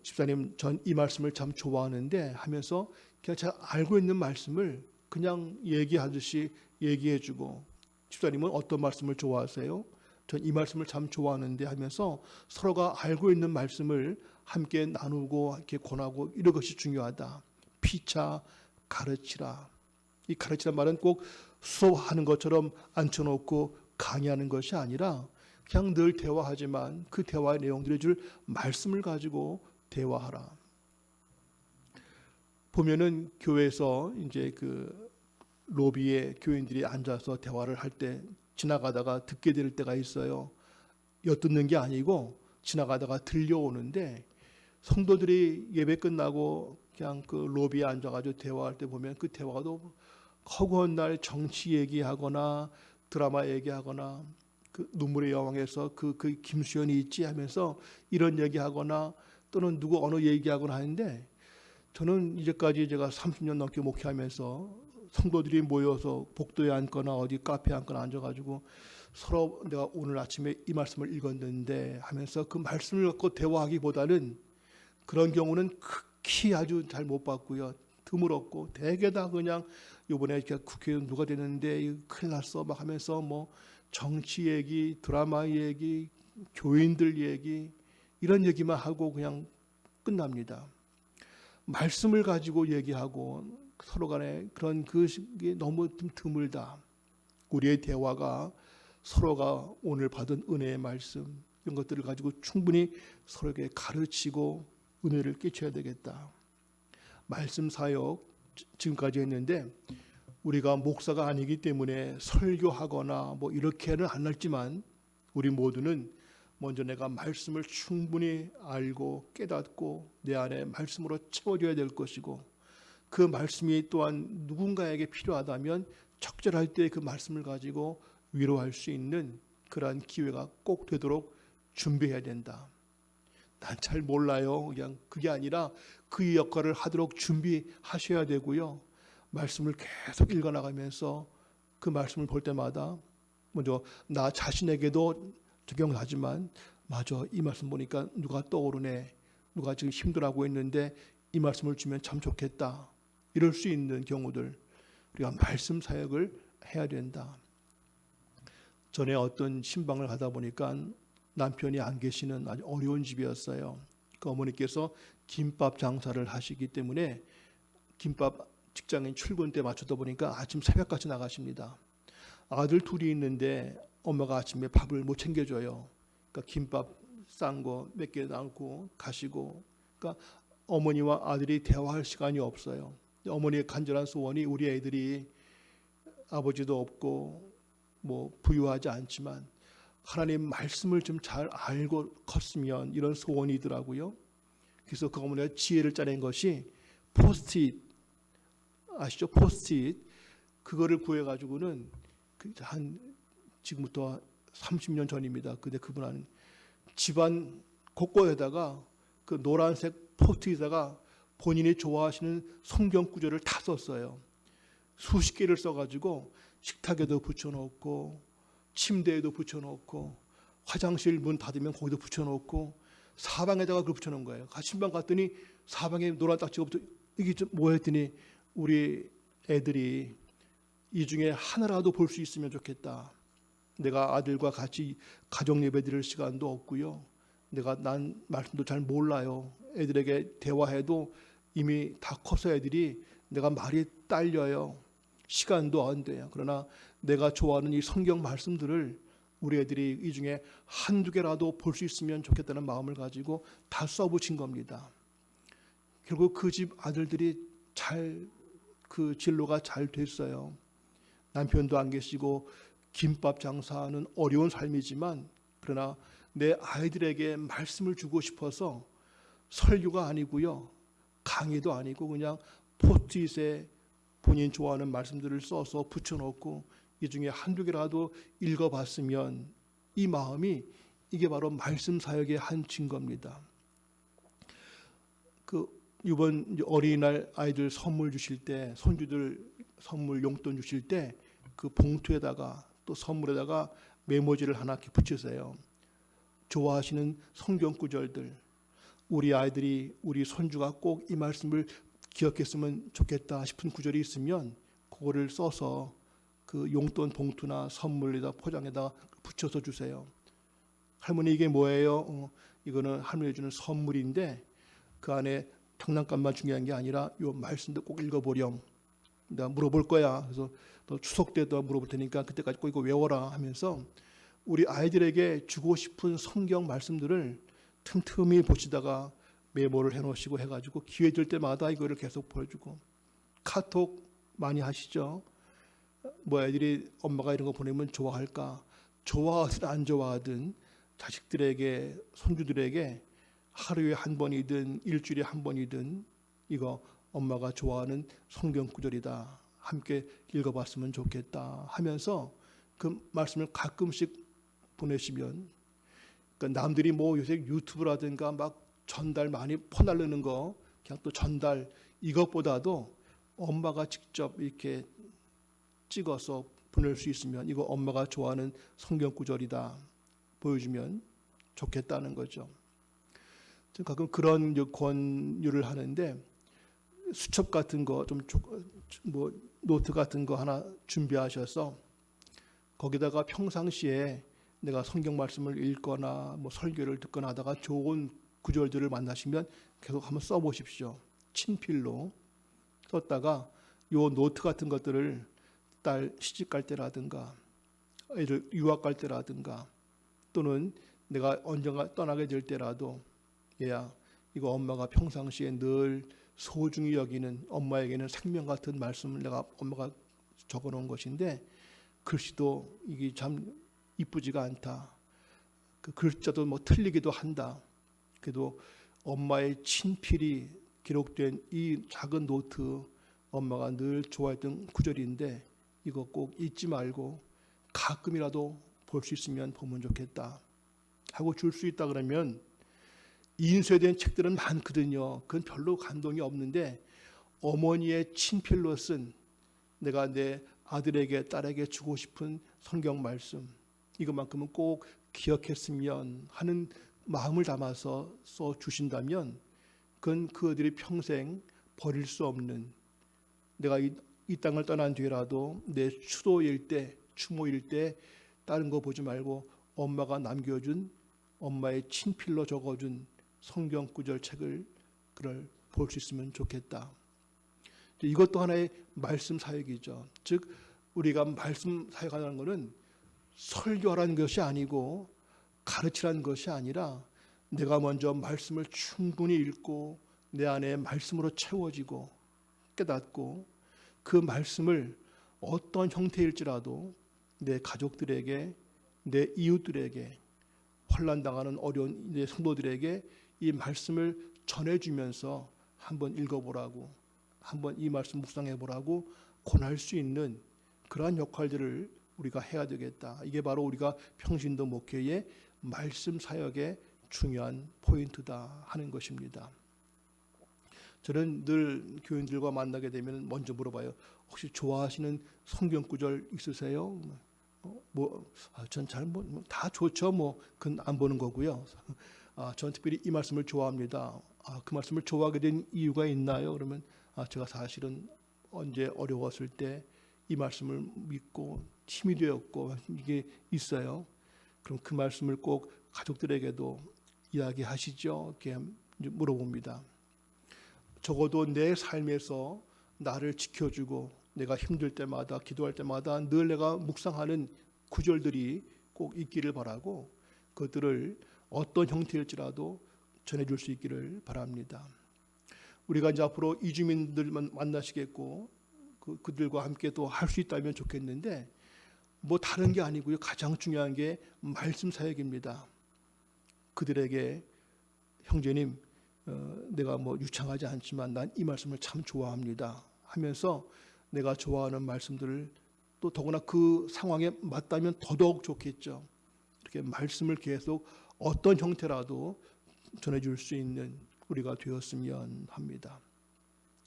집사님 전 이 말씀을 참 좋아하는데 하면서 그냥 잘 알고 있는 말씀을 그냥 얘기하듯이 얘기해주고, 집사님은 어떤 말씀을 좋아하세요? 전 이 말씀을 참 좋아하는데 하면서 서로가 알고 있는 말씀을 함께 나누고 이렇게 권하고 이런 것이 중요하다. 피차 가르치라. 이 가르치란 말은 꼭 수업하는 것처럼 앉혀놓고 강의하는 것이 아니라 그냥 늘 대화하지만 그 대화의 내용들을 줄 말씀을 가지고 대화하라. 보면은 교회에서 이제 그 로비에 교인들이 앉아서 대화를 할 때 지나가다가 듣게 될 때가 있어요. 엿듣는 게 아니고 지나가다가 들려오는데 성도들이 예배 끝나고 그냥 그 로비에 앉아가지고 대화할 때 보면 그 대화도 허구한 날 정치 얘기하거나 드라마 얘기하거나 그 눈물의 여왕에서 그 김수현이 있지 하면서 이런 얘기하거나 또는 누구 어느 얘기하거나 하는데, 저는 이제까지 제가 30년 넘게 목회하면서 성도들이 모여서 복도에 앉거나 어디 카페에 앉거나 앉아가지고 서로 내가 오늘 아침에 이 말씀을 읽었는데 하면서 그 말씀을 갖고 대화하기보다는 그런 경우는 극히 아주 잘 못 봤고요. 드물었고 대개 다 그냥 이번에 국회의원 누가 되는데 큰일 났어 막 하면서 뭐 정치 얘기, 드라마 얘기, 교인들 얘기 이런 얘기만 하고 그냥 끝납니다. 말씀을 가지고 얘기하고 서로 간에 그런 그게 너무 좀 드물다. 우리의 대화가 서로가 오늘 받은 은혜의 말씀 이런 것들을 가지고 충분히 서로에게 가르치고 은혜를 끼쳐야 되겠다. 말씀 사역 지금까지 했는데 우리가 목사가 아니기 때문에 설교하거나 뭐 이렇게는 안 했지만 우리 모두는 먼저 내가 말씀을 충분히 알고 깨닫고 내 안에 말씀으로 채워져야 될 것이고 그 말씀이 또한 누군가에게 필요하다면 적절할 때 그 말씀을 가지고 위로할 수 있는 그러한 기회가 꼭 되도록 준비해야 된다. 난 잘 몰라요. 그냥 그게 아니라 그 역할을 하도록 준비하셔야 되고요. 말씀을 계속 읽어나가면서 그 말씀을 볼 때마다 먼저 나 자신에게도 적용하지만 맞아 이 말씀 보니까 누가 떠오르네. 누가 지금 힘들어하고 있는데 이 말씀을 주면 참 좋겠다. 이럴 수 있는 경우들 우리가 말씀 사역을 해야 된다. 전에 어떤 신방을 가다 보니까 남편이 안 계시는 아주 어려운 집이었어요. 그 어머니께서 김밥 장사를 하시기 때문에 김밥 직장인 출근 때 맞추다 보니까 아침 새벽까지 나가십니다. 아들 둘이 있는데 엄마가 아침에 밥을 못 챙겨줘요. 그러니까 김밥 싼 거 몇 개 나오고 가시고 그러니까 어머니와 아들이 대화할 시간이 없어요. 어머니의 간절한 소원이 우리 애들이 아버지도 없고 뭐 부유하지 않지만 하나님 말씀을 좀 잘 알고 컸으면 이런 소원이더라고요. 그래서 그 어머니가 지혜를 짜낸 것이 포스트잇 아시죠? 포스트잇 그거를 구해가지고는 한 지금부터 30년 전입니다. 근데 그분은 집안 곳곳에다가 그 노란색 포스트잇에다가 본인이 좋아하시는 성경 구절을 다 썼어요. 수십 개를 써가지고 식탁에도 붙여놓고 침대에도 붙여놓고 화장실 문 닫으면 거기도 붙여놓고 사방에다가 그걸 붙여놓은 거예요. 신방 갔더니 사방에 노란 딱지가 붙어 이게 뭐 했더니 우리 애들이 이 중에 하나라도 볼 수 있으면 좋겠다. 내가 아들과 같이 가정 예배 드릴 시간도 없고요. 난 말씀도 잘 몰라요. 애들에게 대화해도 이미 다 커서 애들이 내가 말이 딸려요. 시간도 안 돼요. 그러나 내가 좋아하는 이 성경 말씀들을 우리 애들이 이 중에 한두 개라도 볼 수 있으면 좋겠다는 마음을 가지고 다 써붙인 겁니다. 결국 그 집 아들들이 그 진로가 잘 됐어요. 남편도 안 계시고 김밥 장사하는 어려운 삶이지만 그러나 내 아이들에게 말씀을 주고 싶어서 설교가 아니고요. 강의도 아니고 그냥 포스트잇에 본인 좋아하는 말씀들을 써서 붙여놓고 이 중에 한두 개라도 읽어봤으면 이 마음이 이게 바로 말씀 사역의 한 증거입니다. 이번 어린이날 아이들 선물 주실 때 손주들 선물 용돈 주실 때 그 봉투에다가 또 선물에다가 메모지를 하나 이렇게 붙이세요. 좋아하시는 성경 구절들 우리 아이들이 우리 손주가 꼭 이 말씀을 기억했으면 좋겠다 싶은 구절이 있으면 그거를 써서 그 용돈 봉투나 선물에다 포장에다 붙여서 주세요. 할머니 이게 뭐예요? 이거는 할머니 주는 선물인데 그 안에 장난감만 중요한 게 아니라 이 말씀도 꼭 읽어보렴. 내가 물어볼 거야. 그래서 너 추석 때도 물어볼 테니까 그때까지 꼭 이거 외워라 하면서 우리 아이들에게 주고 싶은 성경 말씀들을 틈틈이 보시다가 메모를 해놓으시고 해가지고 기회 될 때마다 이거를 계속 보여주고 카톡 많이 하시죠. 뭐 애들이 엄마가 이런 거 보내면 좋아할까? 좋아하든 안 좋아하든 자식들에게 손주들에게 하루에 한 번이든 일주일에 한 번이든 이거 엄마가 좋아하는 성경 구절이다. 함께 읽어봤으면 좋겠다 하면서 그 말씀을 가끔씩 보내시면 그러니까 남들이 뭐 요새 유튜브라든가 막 전달 많이 퍼날르는 거 그냥 또 전달 이것보다도 엄마가 직접 이렇게 찍어서 보낼 수 있으면 이거 엄마가 좋아하는 성경 구절이다 보여주면 좋겠다는 거죠. 가끔 그런 권유를 하는데 수첩 같은 거 좀 뭐 노트 같은 거 하나 준비하셔서 거기다가 평상시에 내가 성경 말씀을 읽거나 뭐 설교를 듣거나 하다가 좋은 구절들을 만나시면 계속 한번 써보십시오. 친필로 썼다가 요 노트 같은 것들을 딸 시집 갈 때라든가 애들 유학 갈 때라든가 또는 내가 언젠가 떠나게 될 때라도 얘야 이거 엄마가 평상시에 늘 소중히 여기는 엄마에게는 생명 같은 말씀을 엄마가 적어놓은 것인데 글씨도 이게 참 이쁘지가 않다. 그 글자도 뭐 틀리기도 한다. 그래도 엄마의 친필이 기록된 이 작은 노트 엄마가 늘 좋아했던 구절인데 이거 꼭 잊지 말고 가끔이라도 볼 수 있으면 보면 좋겠다 하고 줄 수 있다 그러면 인쇄된 책들은 많거든요. 그건 별로 감동이 없는데 어머니의 친필로 쓴 내가 내 아들에게 딸에게 주고 싶은 성경 말씀 이것만큼은 꼭 기억했으면 하는 마음을 담아서 써 주신다면 그건 그들이 평생 버릴 수 없는 내가 이 땅을 떠난 뒤라도 내 추도일 때 추모일 때 다른 거 보지 말고 엄마가 남겨준 엄마의 친필로 적어준 성경 구절 책을 그걸 볼 수 있으면 좋겠다. 이것도 하나의 말씀 사역이죠. 즉 우리가 말씀 사역하는 것은 설교하라는 것이 아니고 가르치라는 것이 아니라 내가 먼저 말씀을 충분히 읽고 내 안에 말씀으로 채워지고 깨닫고 그 말씀을 어떤 형태일지라도 내 가족들에게 내 이웃들에게 환난당하는 어려운 내 성도들에게 이 말씀을 전해주면서 한번 읽어보라고 한번 이 말씀 묵상해보라고 권할 수 있는 그러한 역할들을 우리가 해야 되겠다. 이게 바로 우리가 평신도 목회의 말씀 사역의 중요한 포인트다 하는 것입니다. 저는 늘 교인들과 만나게 되면 먼저 물어봐요. 혹시 좋아하시는 성경 구절 있으세요? 전 잘 다 좋죠. 그건 안 보는 거고요. 전 특별히 이 말씀을 좋아합니다. 그 말씀을 좋아하게 된 이유가 있나요? 그러면 제가 사실은 언제 어려웠을 때 이 말씀을 믿고 힘이 되었고 이게 있어요. 그럼 그 말씀을 꼭 가족들에게도 이야기하시죠? 이렇게 물어봅니다. 적어도 내 삶에서 나를 지켜주고 내가 힘들 때마다 기도할 때마다 늘 내가 묵상하는 구절들이 꼭 있기를 바라고 그것들을 어떤 형태일지라도 전해줄 수 있기를 바랍니다. 우리가 이제 앞으로 이주민들만 만나시겠고 그들과 함께 또 할 수 있다면 좋겠는데 다른 게 아니고요. 가장 중요한 게 말씀 사역입니다. 그들에게 형제님 내가 유창하지 않지만 난 이 말씀을 참 좋아합니다 하면서 내가 좋아하는 말씀들을 또 더구나 그 상황에 맞다면 더더욱 좋겠죠. 이렇게 말씀을 계속 어떤 형태라도 전해줄 수 있는 우리가 되었으면 합니다.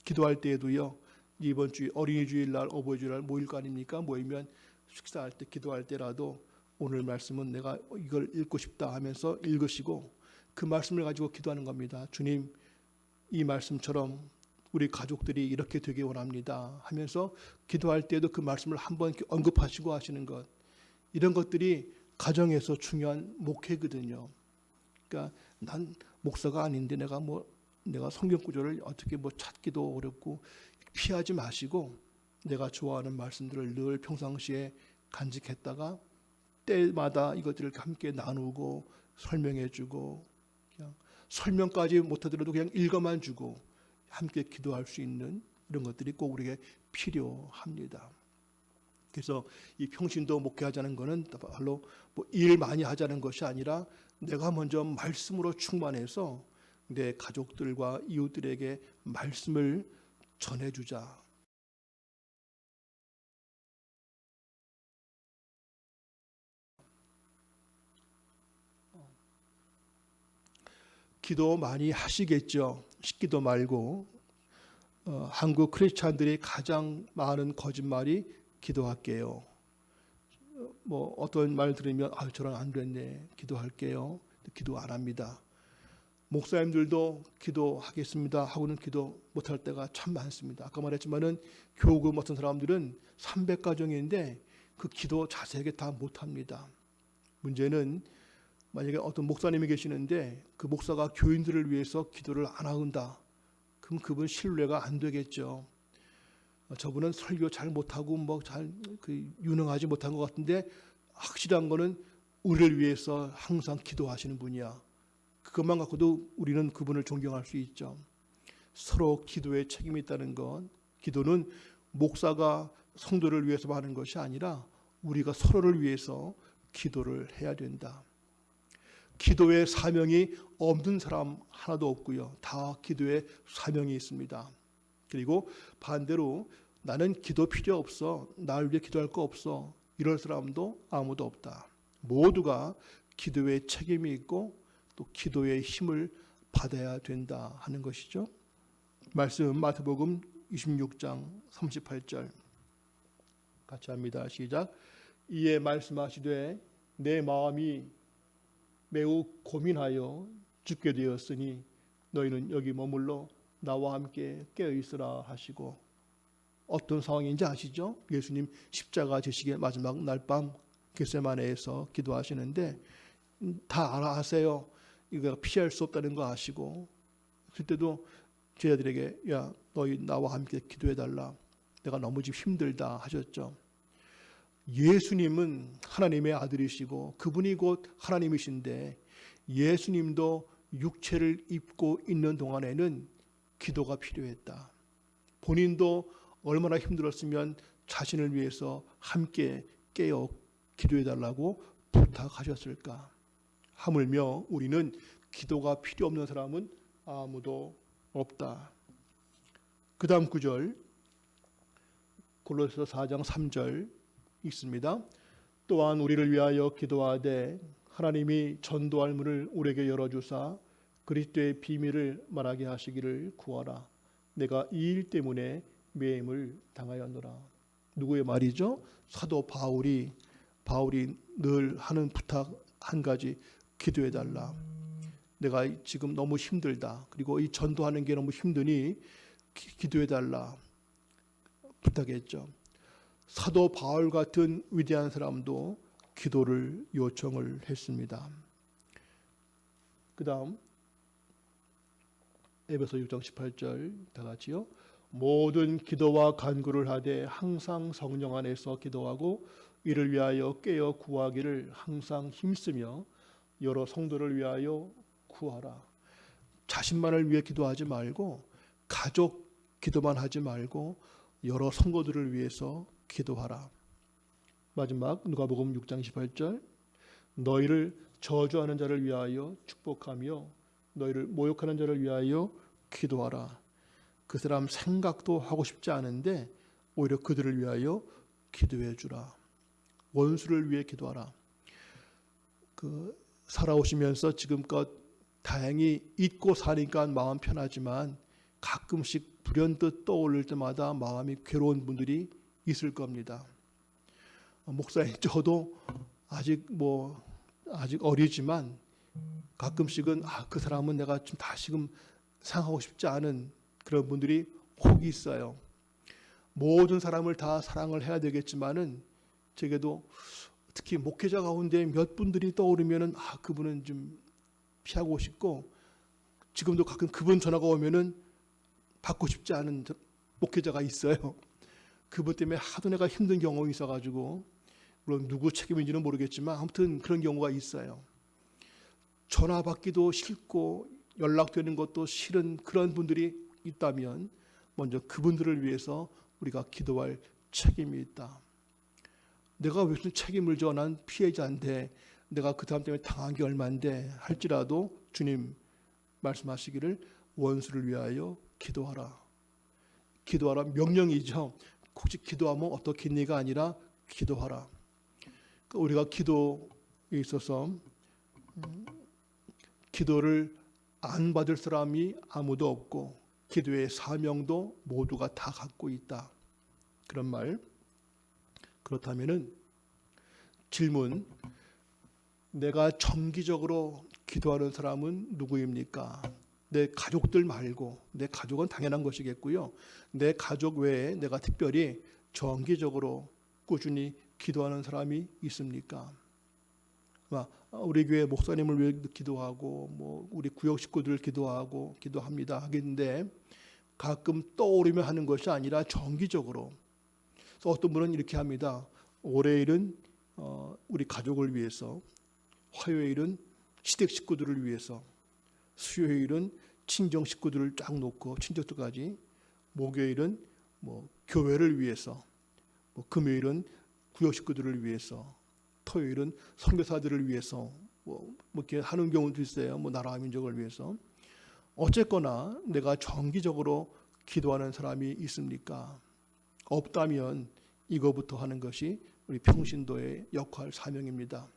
기도할 때에도요. 이번 주 어린이 주일날 어버이 주일날 모일 거 아닙니까? 모이면 식사할 때 기도할 때라도 오늘 말씀은 내가 이걸 읽고 싶다 하면서 읽으시고 그 말씀을 가지고 기도하는 겁니다. 주님 이 말씀처럼 우리 가족들이 이렇게 되길 원합니다 하면서 기도할 때도 그 말씀을 한번 언급하시고 하시는 것 이런 것들이 가정에서 중요한 목회거든요. 그러니까 난 목사가 아닌데 내가 성경 구절을 어떻게 찾기도 어렵고 피하지 마시고 내가 좋아하는 말씀들을 늘 평상시에 간직했다가 때마다 이것들을 함께 나누고 설명해주고 그냥 설명까지 못하더라도 그냥 읽어만 주고 함께 기도할 수 있는 이런 것들이 꼭 우리에게 필요합니다. 그래서 이 평신도 목회하자는 것은 바로 일 많이 하자는 것이 아니라 내가 먼저 말씀으로 충만해서 내 가족들과 이웃들에게 말씀을 전해주자. 기도 많이 하시겠죠. 식기도 말고 한국 크리스찬들이 가장 많은 거짓말이 기도할게요. 어떤 말 들으면 저는 안 됐네. 기도할게요. 기도 안 합니다. 목사님들도 기도하겠습니다 하고는 기도 못할 때가 참 많습니다. 아까 말했지만은 교금 어떤 사람들은 300가정인데 그 기도 자세하게 다 못합니다. 문제는 만약에 어떤 목사님이 계시는데 그 목사가 교인들을 위해서 기도를 안 한다. 그럼 그분 신뢰가 안 되겠죠. 저분은 설교 잘 못하고 잘 유능하지 못한 것 같은데 확실한 거는 우리를 위해서 항상 기도하시는 분이야. 그것만 갖고도 우리는 그분을 존경할 수 있죠. 서로 기도에 책임이 있다는 것. 기도는 목사가 성도를 위해서 하는 것이 아니라 우리가 서로를 위해서 기도를 해야 된다. 기도의 사명이 없는 사람 하나도 없고요. 다 기도의 사명이 있습니다. 그리고 반대로 나는 기도 필요 없어. 나를 위해 기도할 거 없어. 이럴 사람도 아무도 없다. 모두가 기도의 책임이 있고 또 기도의 힘을 받아야 된다 하는 것이죠. 말씀 마태복음 26장 38절 같이 합니다. 시작. 이에 말씀하시되 내 마음이 매우 고민하여 죽게 되었으니 너희는 여기 머물러 나와 함께 깨어 있으라 하시고. 어떤 상황인지 아시죠? 예수님 십자가 지시기의 마지막 날밤 겟세마네에서 기도하시는데 다 아세요. 이거 피할 수 없다는 거 아시고 그때도 제자들에게 야 너희 나와 함께 기도해달라. 내가 너무 지금 힘들다 하셨죠. 예수님은 하나님의 아들이시고 그분이 곧 하나님이신데 예수님도 육체를 입고 있는 동안에는 기도가 필요했다. 본인도 얼마나 힘들었으면 자신을 위해서 함께 깨어 기도해달라고 부탁하셨을까. 하물며 우리는 기도가 필요 없는 사람은 아무도 없다. 그 다음 구절 골로새서 4장 3절 있습니다. 또한 우리를 위하여 기도하되 하나님이 전도할 문을 우리에게 열어주사 그리스도의 비밀을 말하게 하시기를 구하라. 내가 이 일 때문에 매임을 당하였노라. 누구의 말이죠? 사도 바울이 늘 하는 부탁 한 가지, 기도해달라. 내가 지금 너무 힘들다. 그리고 이 전도하는 게 너무 힘드니 기도해달라 부탁했죠. 사도 바울 같은 위대한 사람도 기도를 요청을 했습니다. 그 다음 에베소 6장 18절 다 같이요. 모든 기도와 간구를 하되 항상 성령 안에서 기도하고 이를 위하여 깨어 구하기를 항상 힘쓰며 여러 성도를 위하여 구하라. 자신만을 위해 기도하지 말고 가족 기도만 하지 말고 여러 성도들을 위해서 기도하라. 마지막 누가복음 6장 18절 너희를 저주하는 자를 위하여 축복하며 너희를 모욕하는 자를 위하여 기도하라. 그 사람 생각도 하고 싶지 않은데 오히려 그들을 위하여 기도해 주라. 원수를 위해 기도하라. 살아오시면서 지금껏 다행히 잊고 사니까 마음 편하지만 가끔씩 불현듯 떠올릴 때마다 마음이 괴로운 분들이 있을 겁니다. 목사님 저도 아직 어리지만 가끔씩은 그 사람은 내가 좀 다시금 생각하고 싶지 않은 그런 분들이 혹 있어요. 모든 사람을 다 사랑을 해야 되겠지만은 제게도 특히 목회자 가운데 몇 분들이 떠오르면은 그분은 좀 피하고 싶고 지금도 가끔 그분 전화가 오면은 받고 싶지 않은 목회자가 있어요. 그분 때문에 하도 내가 힘든 경험이 있어가지고 물론 누구 책임인지는 모르겠지만 아무튼 그런 경우가 있어요. 전화 받기도 싫고 연락되는 것도 싫은 그런 분들이 있다면 먼저 그분들을 위해서 우리가 기도할 책임이 있다. 내가 왜 무슨 책임을 져? 난 피해자인데 내가 그 사람 때문에 당한 게 얼마인데 할지라도 주님 말씀하시기를 원수를 위하여 기도하라. 기도하라 명령이죠. 혹시 기도하면 어떻겠니가 아니라 기도하라. 우리가 기도에 있어서 기도를 안 받을 사람이 아무도 없고 기도의 사명도 모두가 다 갖고 있다. 그런 말. 그렇다면은 질문, 내가 정기적으로 기도하는 사람은 누구입니까? 내 가족들 말고, 내 가족은 당연한 것이겠고요. 내 가족 외에 내가 특별히 정기적으로 꾸준히 기도하는 사람이 있습니까? 우리 교회 목사님을 위해 기도하고, 뭐 우리 구역 식구들 기도하고 기도합니다 하겠는데, 가끔 떠오르며 하는 것이 아니라 정기적으로. 그래서 어떤 분은 이렇게 합니다. 월요일은 우리 가족을 위해서, 화요일은 시댁 식구들을 위해서, 수요일은 친정 식구들을 쫙 놓고 친척들까지, 목요일은 뭐 교회를 위해서, 뭐 금요일은 구역 식구들을 위해서, 토요일은 선교사들을 위해서, 뭐 이렇게 하는 경우도 있어요. 뭐 나라와 민족을 위해서. 어쨌거나 내가 정기적으로 기도하는 사람이 있습니까? 없다면 이거부터 하는 것이 우리 평신도의 역할, 사명입니다.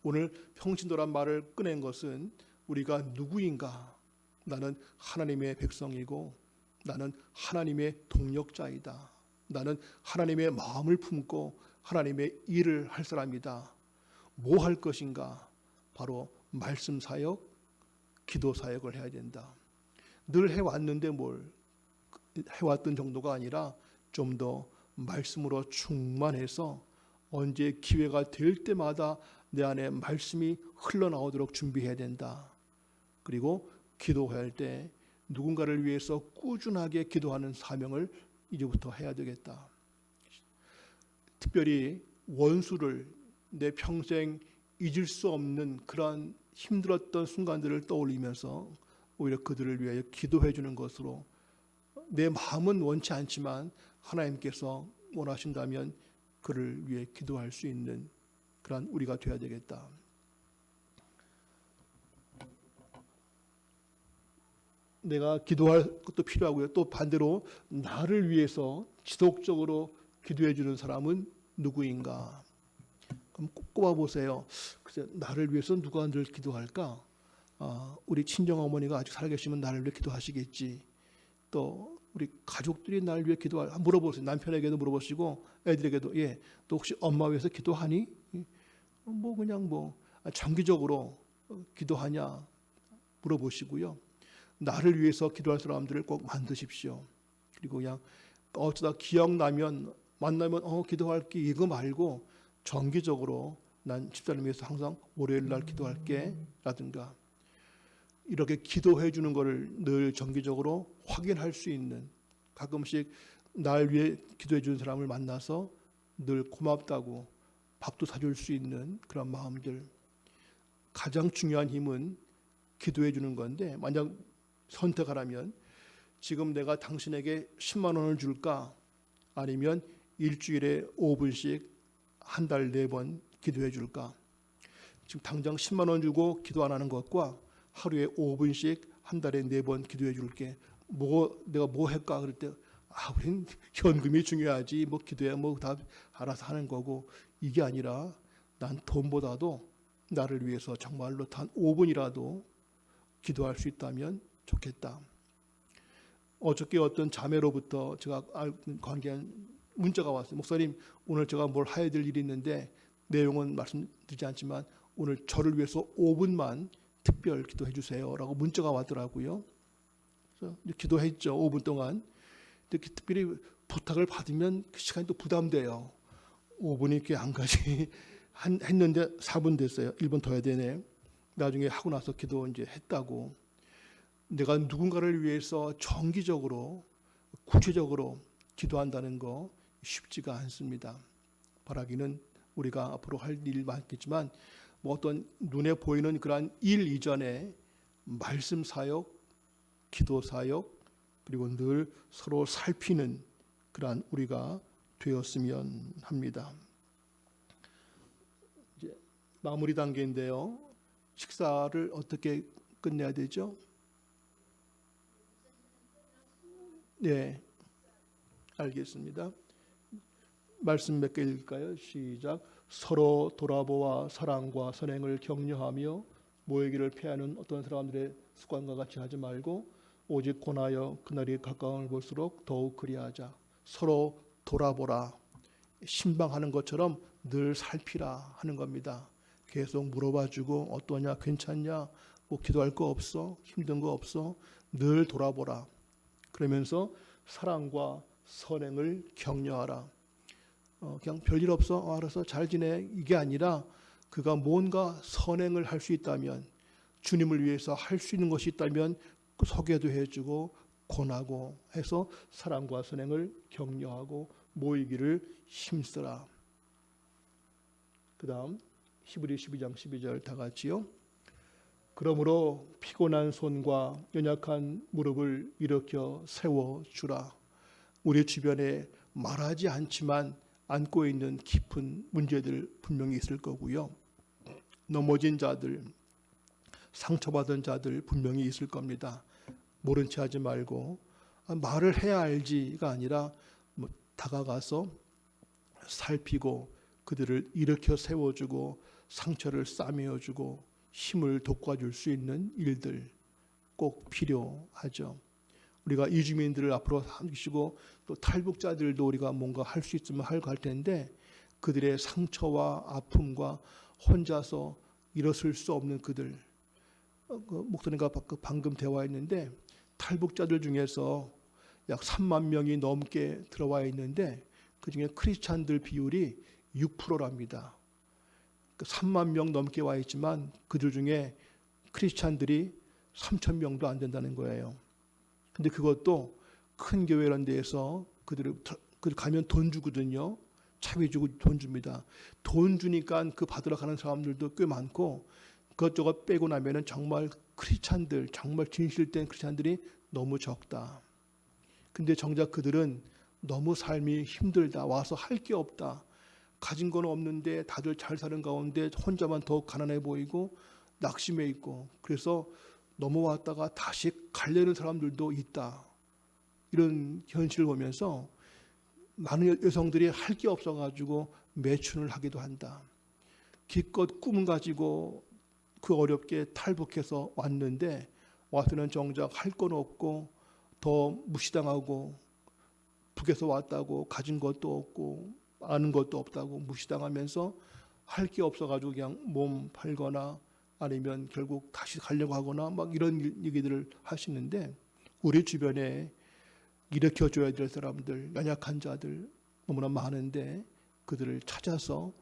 오늘 평신도란 말을 꺼낸 것은 우리가 누구인가? 나는 하나님의 백성이고 나는 하나님의 동력자이다. 나는 하나님의 마음을 품고 하나님의 일을 할 사람이다. 뭐 할 것인가? 바로 말씀 사역, 기도 사역을 해야 된다. 늘 해왔는데 뭘 해왔던 정도가 아니라 좀 더 말씀으로 충만해서 언제 기회가 될 때마다 내 안에 말씀이 흘러나오도록 준비해야 된다. 그리고 기도할 때 누군가를 위해서 꾸준하게 기도하는 사명을 이제부터 해야 되겠다. 특별히 원수를 내 평생 잊을 수 없는 그러한 힘들었던 순간들을 떠올리면서 오히려 그들을 위하여 기도해 주는 것으로, 내 마음은 원치 않지만 하나님께서 원하신다면 그를 위해 기도할 수 있는 그러한 우리가 되어야 되겠다. 내가 기도할 것도 필요하고요. 또 반대로 나를 위해서 지속적으로 기도해 주는 사람은 누구인가? 그럼 꼽아 보세요. 글쎄, 나를 위해서 누가 늘 기도할까? 우리 친정 어머니가 아직 살아계시면 나를 위해 기도하시겠지. 또 우리 가족들이 나를 위해 기도할, 물어보세요. 남편에게도 물어보시고 애들에게도, 또 혹시 엄마 위해서 기도하니? 뭐 그냥 장기적으로 기도하냐 물어보시고요. 나를 위해서 기도할 사람들을 꼭 만드십시오. 그리고 그냥 어쩌다 기억나면 만나면 기도할게 이거 말고 정기적으로 난 집사님 위해서 항상 월요일 날 기도할게 라든가, 이렇게 기도해 주는 것을 늘 정기적으로 확인할 수 있는, 가끔씩 날 위해 기도해 주는 사람을 만나서 늘 고맙다고 밥도 사줄 수 있는 그런 마음들. 가장 중요한 힘은 기도해 주는 건데, 만약 선택하라면 지금 내가 당신에게 10만 원을 줄까? 아니면 일주일에 5분씩 한 달 4번 기도해 줄까? 지금 당장 10만 원 주고 기도 안 하는 것과 하루에 5분씩 한 달에 4번 기도해 줄게. 내가 뭐 할까? 그럴 때 우린 현금이 중요하지. 기도야 다 알아서 하는 거고. 이게 아니라 난 돈보다도 나를 위해서 정말로 단 5분이라도 기도할 수 있다면 좋겠다. 어저께 어떤 자매로부터 제가 관계한 문자가 왔어요. 목사님, 오늘 제가 뭘 해야 될 일이 있는데 내용은 말씀드리지 않지만 오늘 저를 위해서 5분만 특별 기도해 주세요 라고 문자가 왔더라고요. 그래서 기도했죠. 5분 동안. 이렇게 특별히 부탁을 받으면 그 시간이 또 부담돼요. 5분이 이렇게 안 가지 했는데 4분 됐어요. 1분 더 해야 되네. 나중에 하고 나서 기도 이제 했다고. 내가 누군가를 위해서 정기적으로 구체적으로 기도한다는 거 쉽지가 않습니다. 바라기는 우리가 앞으로 할 일 많겠지만 어떤 눈에 보이는 그러한 일 이전에 말씀 사역, 기도 사역, 그리고 늘 서로 살피는 그러한 우리가 되었으면 합니다. 이제 마무리 단계인데요. 식사를 어떻게 끝내야 되죠? 네, 알겠습니다. 말씀 몇 개 읽을까요? 시작. 서로 돌아보아 사랑과 선행을 격려하며 모이기를 피하는 어떤 사람들의 습관과 같이 하지 말고 오직 권하여 그날이 가까움을 볼수록 더욱 그리하자. 서로 돌아보라. 신방하는 것처럼 늘 살피라 하는 겁니다. 계속 물어봐주고 어떠냐, 괜찮냐, 뭐 기도할 거 없어, 힘든 거 없어, 늘 돌아보라. 그러면서 사랑과 선행을 격려하라. 그냥 별일 없어, 알아서 잘 지내, 이게 아니라 그가 뭔가 선행을 할 수 있다면, 주님을 위해서 할 수 있는 것이 있다면 소개도 해주고 권하고 해서 사랑과 선행을 격려하고 모이기를 힘쓰라. 그 다음 히브리 12장 12절 다 같이요. 그러므로 피곤한 손과 연약한 무릎을 일으켜 세워주라. 우리 주변에 말하지 않지만 안고 있는 깊은 문제들 분명히 있을 거고요. 넘어진 자들, 상처받은 자들 분명히 있을 겁니다. 모른 체 하지 말고 말을 해야 알지가 아니라 다가가서 살피고 그들을 일으켜 세워주고 상처를 싸매어주고 힘을 돋궈줄 수 있는 일들 꼭 필요하죠. 우리가 이주민들을 앞으로 삼기시고 또 탈북자들도 우리가 뭔가 할 수 있으면 할 텐데 그들의 상처와 아픔과 혼자서 일어설 수 없는 그들, 목사님과 방금 대화했는데 탈북자들 중에서 약 3만 명이 넘게 들어와 있는데 그중에 크리스찬들 비율이 6%랍니다. 3만 명 넘게 와 있지만 그들 중에 크리스찬들이 3천 명도 안 된다는 거예요. 근데 그것도 큰 교회 이런 데에서 그들 가면 돈 주거든요. 차비 주고 돈 줍니다. 돈 주니까 그 받으러 가는 사람들도 꽤 많고 그것저것 빼고 나면은 정말 크리스찬들, 정말 진실된 크리스찬들이 너무 적다. 근데 정작 그들은 너무 삶이 힘들다. 와서 할 게 없다. 가진 건 없는데 다들 잘 사는 가운데 혼자만 더욱 가난해 보이고 낙심해 있고 그래서 넘어왔다가 다시 가려는 사람들도 있다. 이런 현실을 보면서 많은 여성들이 할 게 없어가지고 매춘을 하기도 한다. 기껏 꿈을 가지고 그 어렵게 탈북해서 왔는데 와서는 정작 할 건 없고 더 무시당하고 북에서 왔다고 가진 것도 없고 아는 것도 없다고 무시당하면서 할 게 없어가지고 그냥 몸 팔거나 아니면 결국 다시 가려고 하거나 막 이런 얘기들을 하시는데 우리 주변에 일으켜줘야 될 사람들, 연약한 자들 너무나 많은데 그들을 찾아서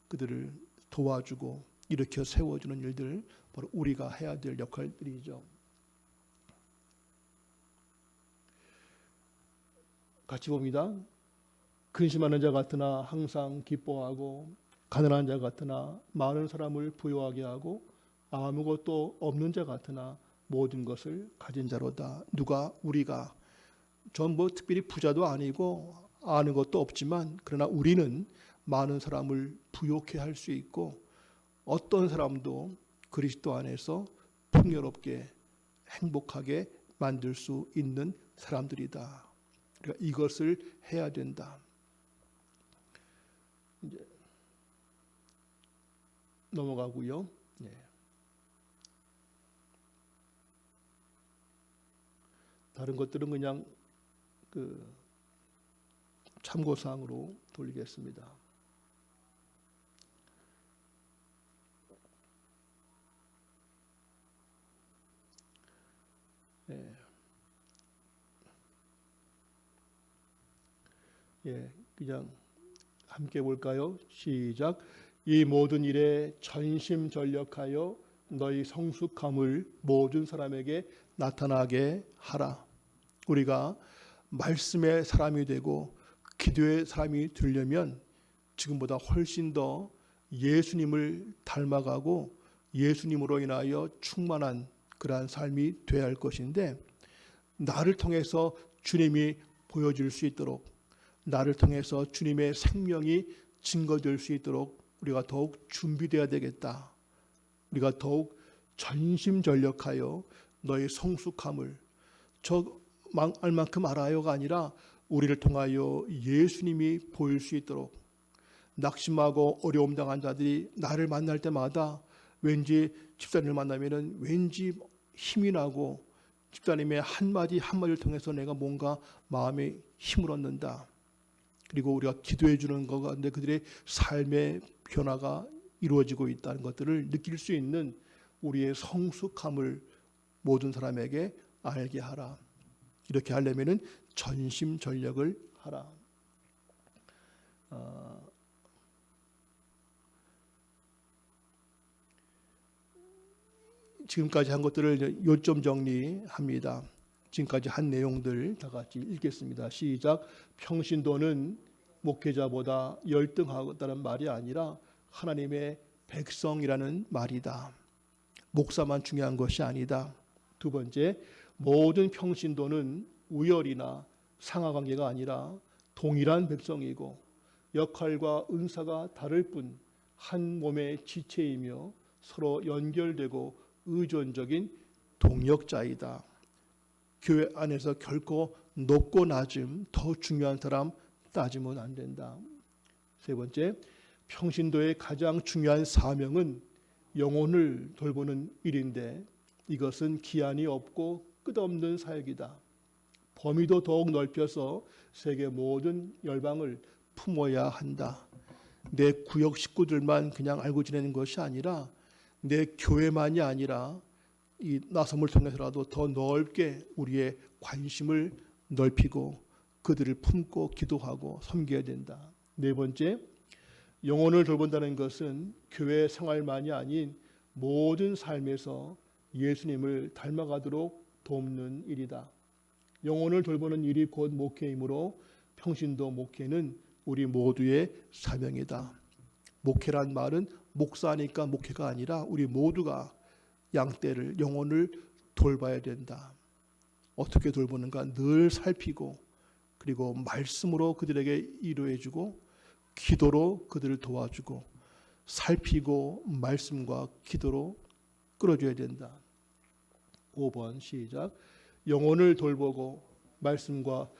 그들을 도와주고 일으켜 세워주는 일들 바로 우리가 해야 될 역할들이죠. 같이 봅니다. 근심하는 자 같으나 항상 기뻐하고 가난한 자 같으나 많은 사람을 부유하게 하고 아무것도 없는 자 같으나 모든 것을 가진 자로다. 누가? 우리가. 전 뭐 특별히 부자도 아니고 아는 것도 없지만 그러나 우리는 많은 사람을 부욕해 할 수 있고 어떤 사람도 그리스도 안에서 풍요롭게 행복하게 만들 수 있는 사람들이다. 그러니까 이것을 해야 된다. 이제 넘어가고요. 네. 다른 것들은 그냥 참고사항으로 돌리겠습니다. 예. 예, 그냥 함께 볼까요? 시작. 이 모든 일에 전심전력하여 너희 성숙함을 모든 사람에게 나타나게 하라. 우리가 말씀의 사람이 되고 기도의 사람이 되려면 지금보다 훨씬 더 예수님을 닮아가고 예수님으로 인하여 충만한 그러한 삶이 되어야 할 것인데 나를 통해서 주님이 보여줄 수 있도록 나를 통해서 주님의 생명이 증거될 수 있도록 우리가 더욱 준비되어야 되겠다. 우리가 더욱 전심전력하여 너의 성숙함을 알 만큼 알아요가 아니라 우리를 통하여 예수님이 보일 수 있도록 낙심하고 어려움 당한 자들이 나를 만날 때마다 왠지 집사님을 만나면은 왠지 힘이 나고 집사님의 한마디 한마디를 통해서 내가 뭔가 마음에 힘을 얻는다. 그리고 우리가 기도해 주는 것 가운데 그들의 삶의 변화가 이루어지고 있다는 것들을 느낄 수 있는 우리의 성숙함을 모든 사람에게 알게 하라. 이렇게 하려면은 전심전력을 하라. 지금까지 한 것들을 요점 정리합니다. 지금까지 한 내용들 다 같이 읽겠습니다. 시작. 평신도는 목회자보다 열등하다는 말이 아니라 하나님의 백성이라는 말이다. 목사만 중요한 것이 아니다. 두 번째, 모든 평신도는 우열이나 상하관계가 아니라 동일한 백성이고 역할과 은사가 다를 뿐 한 몸의 지체이며 서로 연결되고 의존적인 동역자이다. 교회 안에서 결코 높고 낮음, 더 중요한 사람 따지면 안 된다. 세 번째, 평신도의 가장 중요한 사명은 영혼을 돌보는 일인데 이것은 기한이 없고 끝없는 사역이다. 범위도 더욱 넓혀서 세계 모든 열방을 품어야 한다. 내 구역 식구들만 그냥 알고 지내는 것이 아니라 내 교회만이 아니라 이 나섬을 통해서라도 더 넓게 우리의 관심을 넓히고 그들을 품고 기도하고 섬겨야 된다. 네 번째, 영혼을 돌본다는 것은 교회 생활만이 아닌 모든 삶에서 예수님을 닮아가도록 돕는 일이다. 영혼을 돌보는 일이 곧 목회이므로 평신도 목회는 우리 모두의 사명이다. 목회란 말은 목사니까 목회가 아니라 우리 모두가 양떼를 영혼을 돌봐야 된다. 어떻게 돌보는가 늘 살피고 그리고 말씀으로 그들에게 위로해주고 기도로 그들을 도와주고 살피고 말씀과 기도로 끌어줘야 된다. 5번 시작. 영혼을 돌보고 말씀과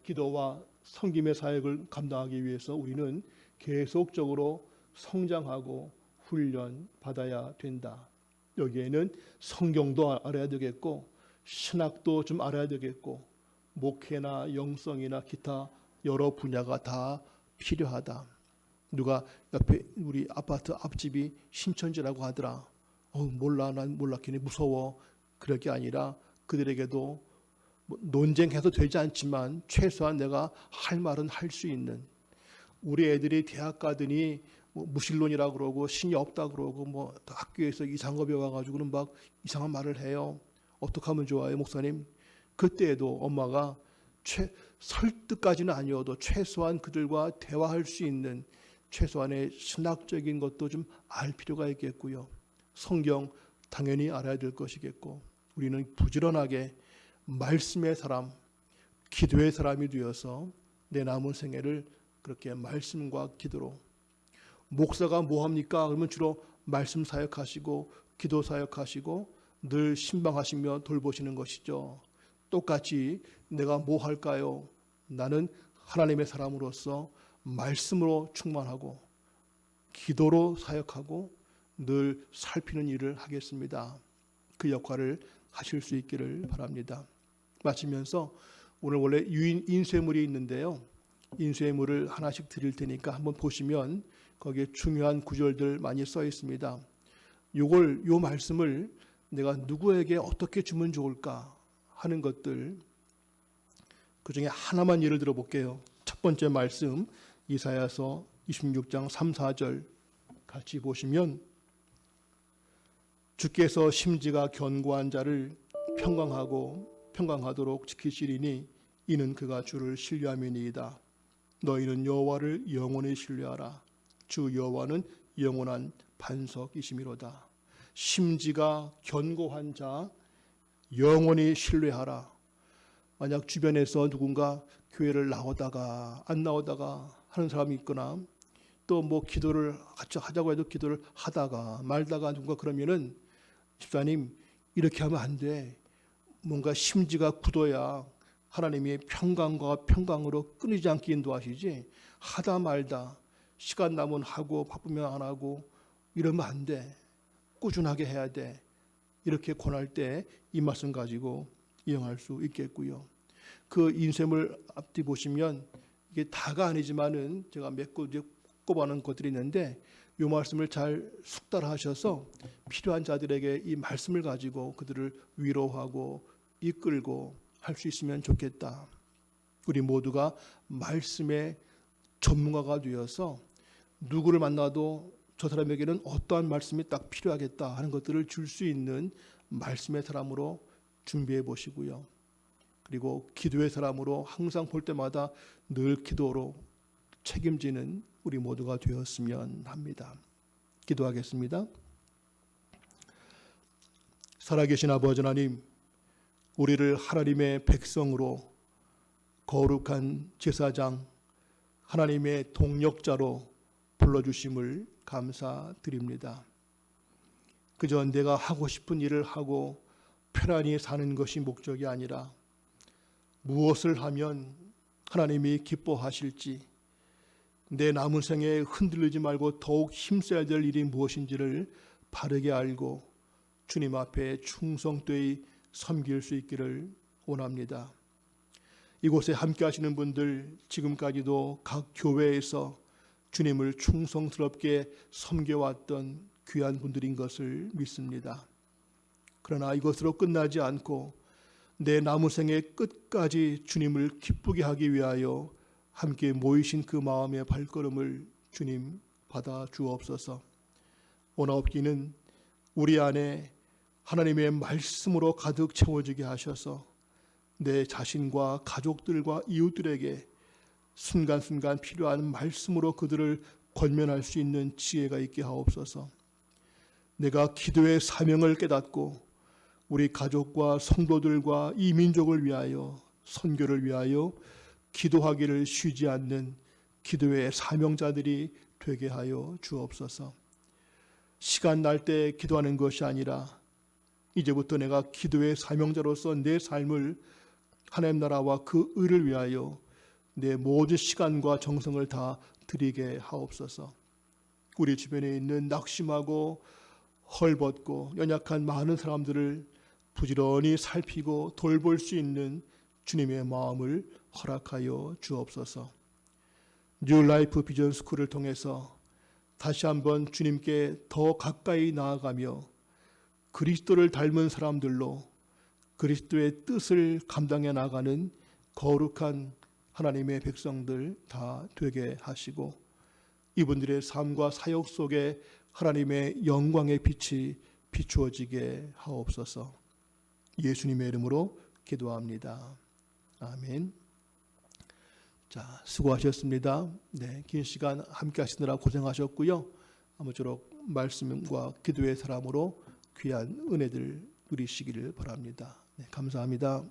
기도와 섬김의 사역을 감당하기 위해서 우리는 계속적으로 성장하고 훈련 받아야 된다. 여기에는 성경도 알아야 되겠고 신학도 좀 알아야 되겠고 목회나 영성이나 기타 여러 분야가 다 필요하다. 누가 옆에 우리 아파트 앞집이 신천지라고 하더라. 몰라, 난 몰랐겠네, 무서워. 그럴 게 아니라 그들에게도 논쟁해도 되지 않지만 최소한 내가 할 말은 할 수 있는, 우리 애들이 대학 가더니 무신론이라고 그러고 신이 없다 그러고 학교에서 이상한 거 배워가지고는 막 이상한 말을 해요. 어떻게 하면 좋아요, 목사님? 그때에도 엄마가 설득까지는 아니어도 최소한 그들과 대화할 수 있는 최소한의 신학적인 것도 좀 알 필요가 있겠고요. 성경 당연히 알아야 될 것이겠고 우리는 부지런하게 말씀의 사람, 기도의 사람이 되어서 내 남은 생애를 그렇게 말씀과 기도로. 목사가 뭐 합니까? 그러면 주로 말씀 사역하시고 기도 사역하시고 늘 신방하시며 돌보시는 것이죠. 똑같이 내가 뭐 할까요? 나는 하나님의 사람으로서 말씀으로 충만하고 기도로 사역하고 늘 살피는 일을 하겠습니다. 그 역할을 하실 수 있기를 바랍니다. 마치면서 오늘 원래 인쇄물이 있는데요. 인쇄물을 하나씩 드릴 테니까 한번 보시면 거기에 중요한 구절들 많이 써 있습니다. 요 말씀을 내가 누구에게 어떻게 주면 좋을까 하는 것들, 그 중에 하나만 예를 들어 볼게요. 첫 번째 말씀 이사야서 26장 3, 4절 같이 보시면 주께서 심지가 견고한 자를 평강하도록 지키시리니 이는 그가 주를 신뢰함이니이다. 너희는 여호와를 영원히 신뢰하라. 주 여호와는 영원한 반석이시미로다. 심지가 견고한 자 영원히 신뢰하라. 만약 주변에서 누군가 교회를 나오다가 안 나오다가 하는 사람이 있거나 또 기도를 같이 하자고 해도 기도를 하다가 말다가 누군가 그러면은 집사님 이렇게 하면 안 돼. 뭔가 심지가 굳어야 하나님이 평강과 평강으로 끊이지 않게 인도하시지 하다 말다 시간 나면 하고 바쁘면 안 하고 이러면 안 돼. 꾸준하게 해야 돼. 이렇게 권할 때 이 말씀 가지고 이용할 수 있겠고요. 그 인쇄물 앞뒤 보시면 이게 다가 아니지만은 제가 몇 개 꼽아놓은 것들이 있는데 이 말씀을 잘 숙달하셔서 필요한 자들에게 이 말씀을 가지고 그들을 위로하고 이끌고 할 수 있으면 좋겠다. 우리 모두가 말씀의 전문가가 되어서 누구를 만나도 저 사람에게는 어떠한 말씀이 딱 필요하겠다 하는 것들을 줄 수 있는 말씀의 사람으로 준비해 보시고요. 그리고 기도의 사람으로 항상 볼 때마다 늘 기도로 책임지는 우리 모두가 되었으면 합니다. 기도하겠습니다. 살아계신 아버지 하나님, 우리를 하나님의 백성으로 거룩한 제사장, 하나님의 동력자로 불러주심을 감사드립니다. 그저 내가 하고 싶은 일을 하고 편안히 사는 것이 목적이 아니라 무엇을 하면 하나님이 기뻐하실지, 내 남은 생에 흔들리지 말고 더욱 힘써야 될 일이 무엇인지를 바르게 알고 주님 앞에 충성되이 섬길 수 있기를 원합니다. 이곳에 함께 하시는 분들, 지금까지도 각 교회에서 주님을 충성스럽게 섬겨왔던 귀한 분들인 것을 믿습니다. 그러나 이것으로 끝나지 않고 내 남은 생의 끝까지 주님을 기쁘게 하기 위하여 함께 모이신 그 마음의 발걸음을 주님 받아 주옵소서. 원하옵기는 우리 안에 하나님의 말씀으로 가득 채워지게 하셔서 내 자신과 가족들과 이웃들에게 순간순간 필요한 말씀으로 그들을 권면할 수 있는 지혜가 있게 하옵소서. 내가 기도의 사명을 깨닫고 우리 가족과 성도들과 이 민족을 위하여, 선교를 위하여 기도하기를 쉬지 않는 기도의 사명자들이 되게 하여 주옵소서. 시간 날 때 기도하는 것이 아니라 이제부터 내가 기도의 사명자로서 내 삶을 하나님 나라와 그 의를 위하여 내 모든 시간과 정성을 다 드리게 하옵소서. 우리 주변에 있는 낙심하고 헐벗고 연약한 많은 사람들을 부지런히 살피고 돌볼 수 있는 주님의 마음을 허락하여 주옵소서. 뉴 라이프 비전 스쿨을 통해서 다시 한번 주님께 더 가까이 나아가며 그리스도를 닮은 사람들로 그리스도의 뜻을 감당해 나가는 거룩한 하나님의 백성들 다 되게 하시고 이분들의 삶과 사역 속에 하나님의 영광의 빛이 비추어지게 하옵소서. 예수님의 이름으로 기도합니다. 아멘. 자, 수고하셨습니다. 네, 긴 시간 함께 하시느라 고생하셨고요. 아무쪼록 말씀과 기도의 사람으로 귀한 은혜들 누리시기를 바랍니다. 네, 감사합니다.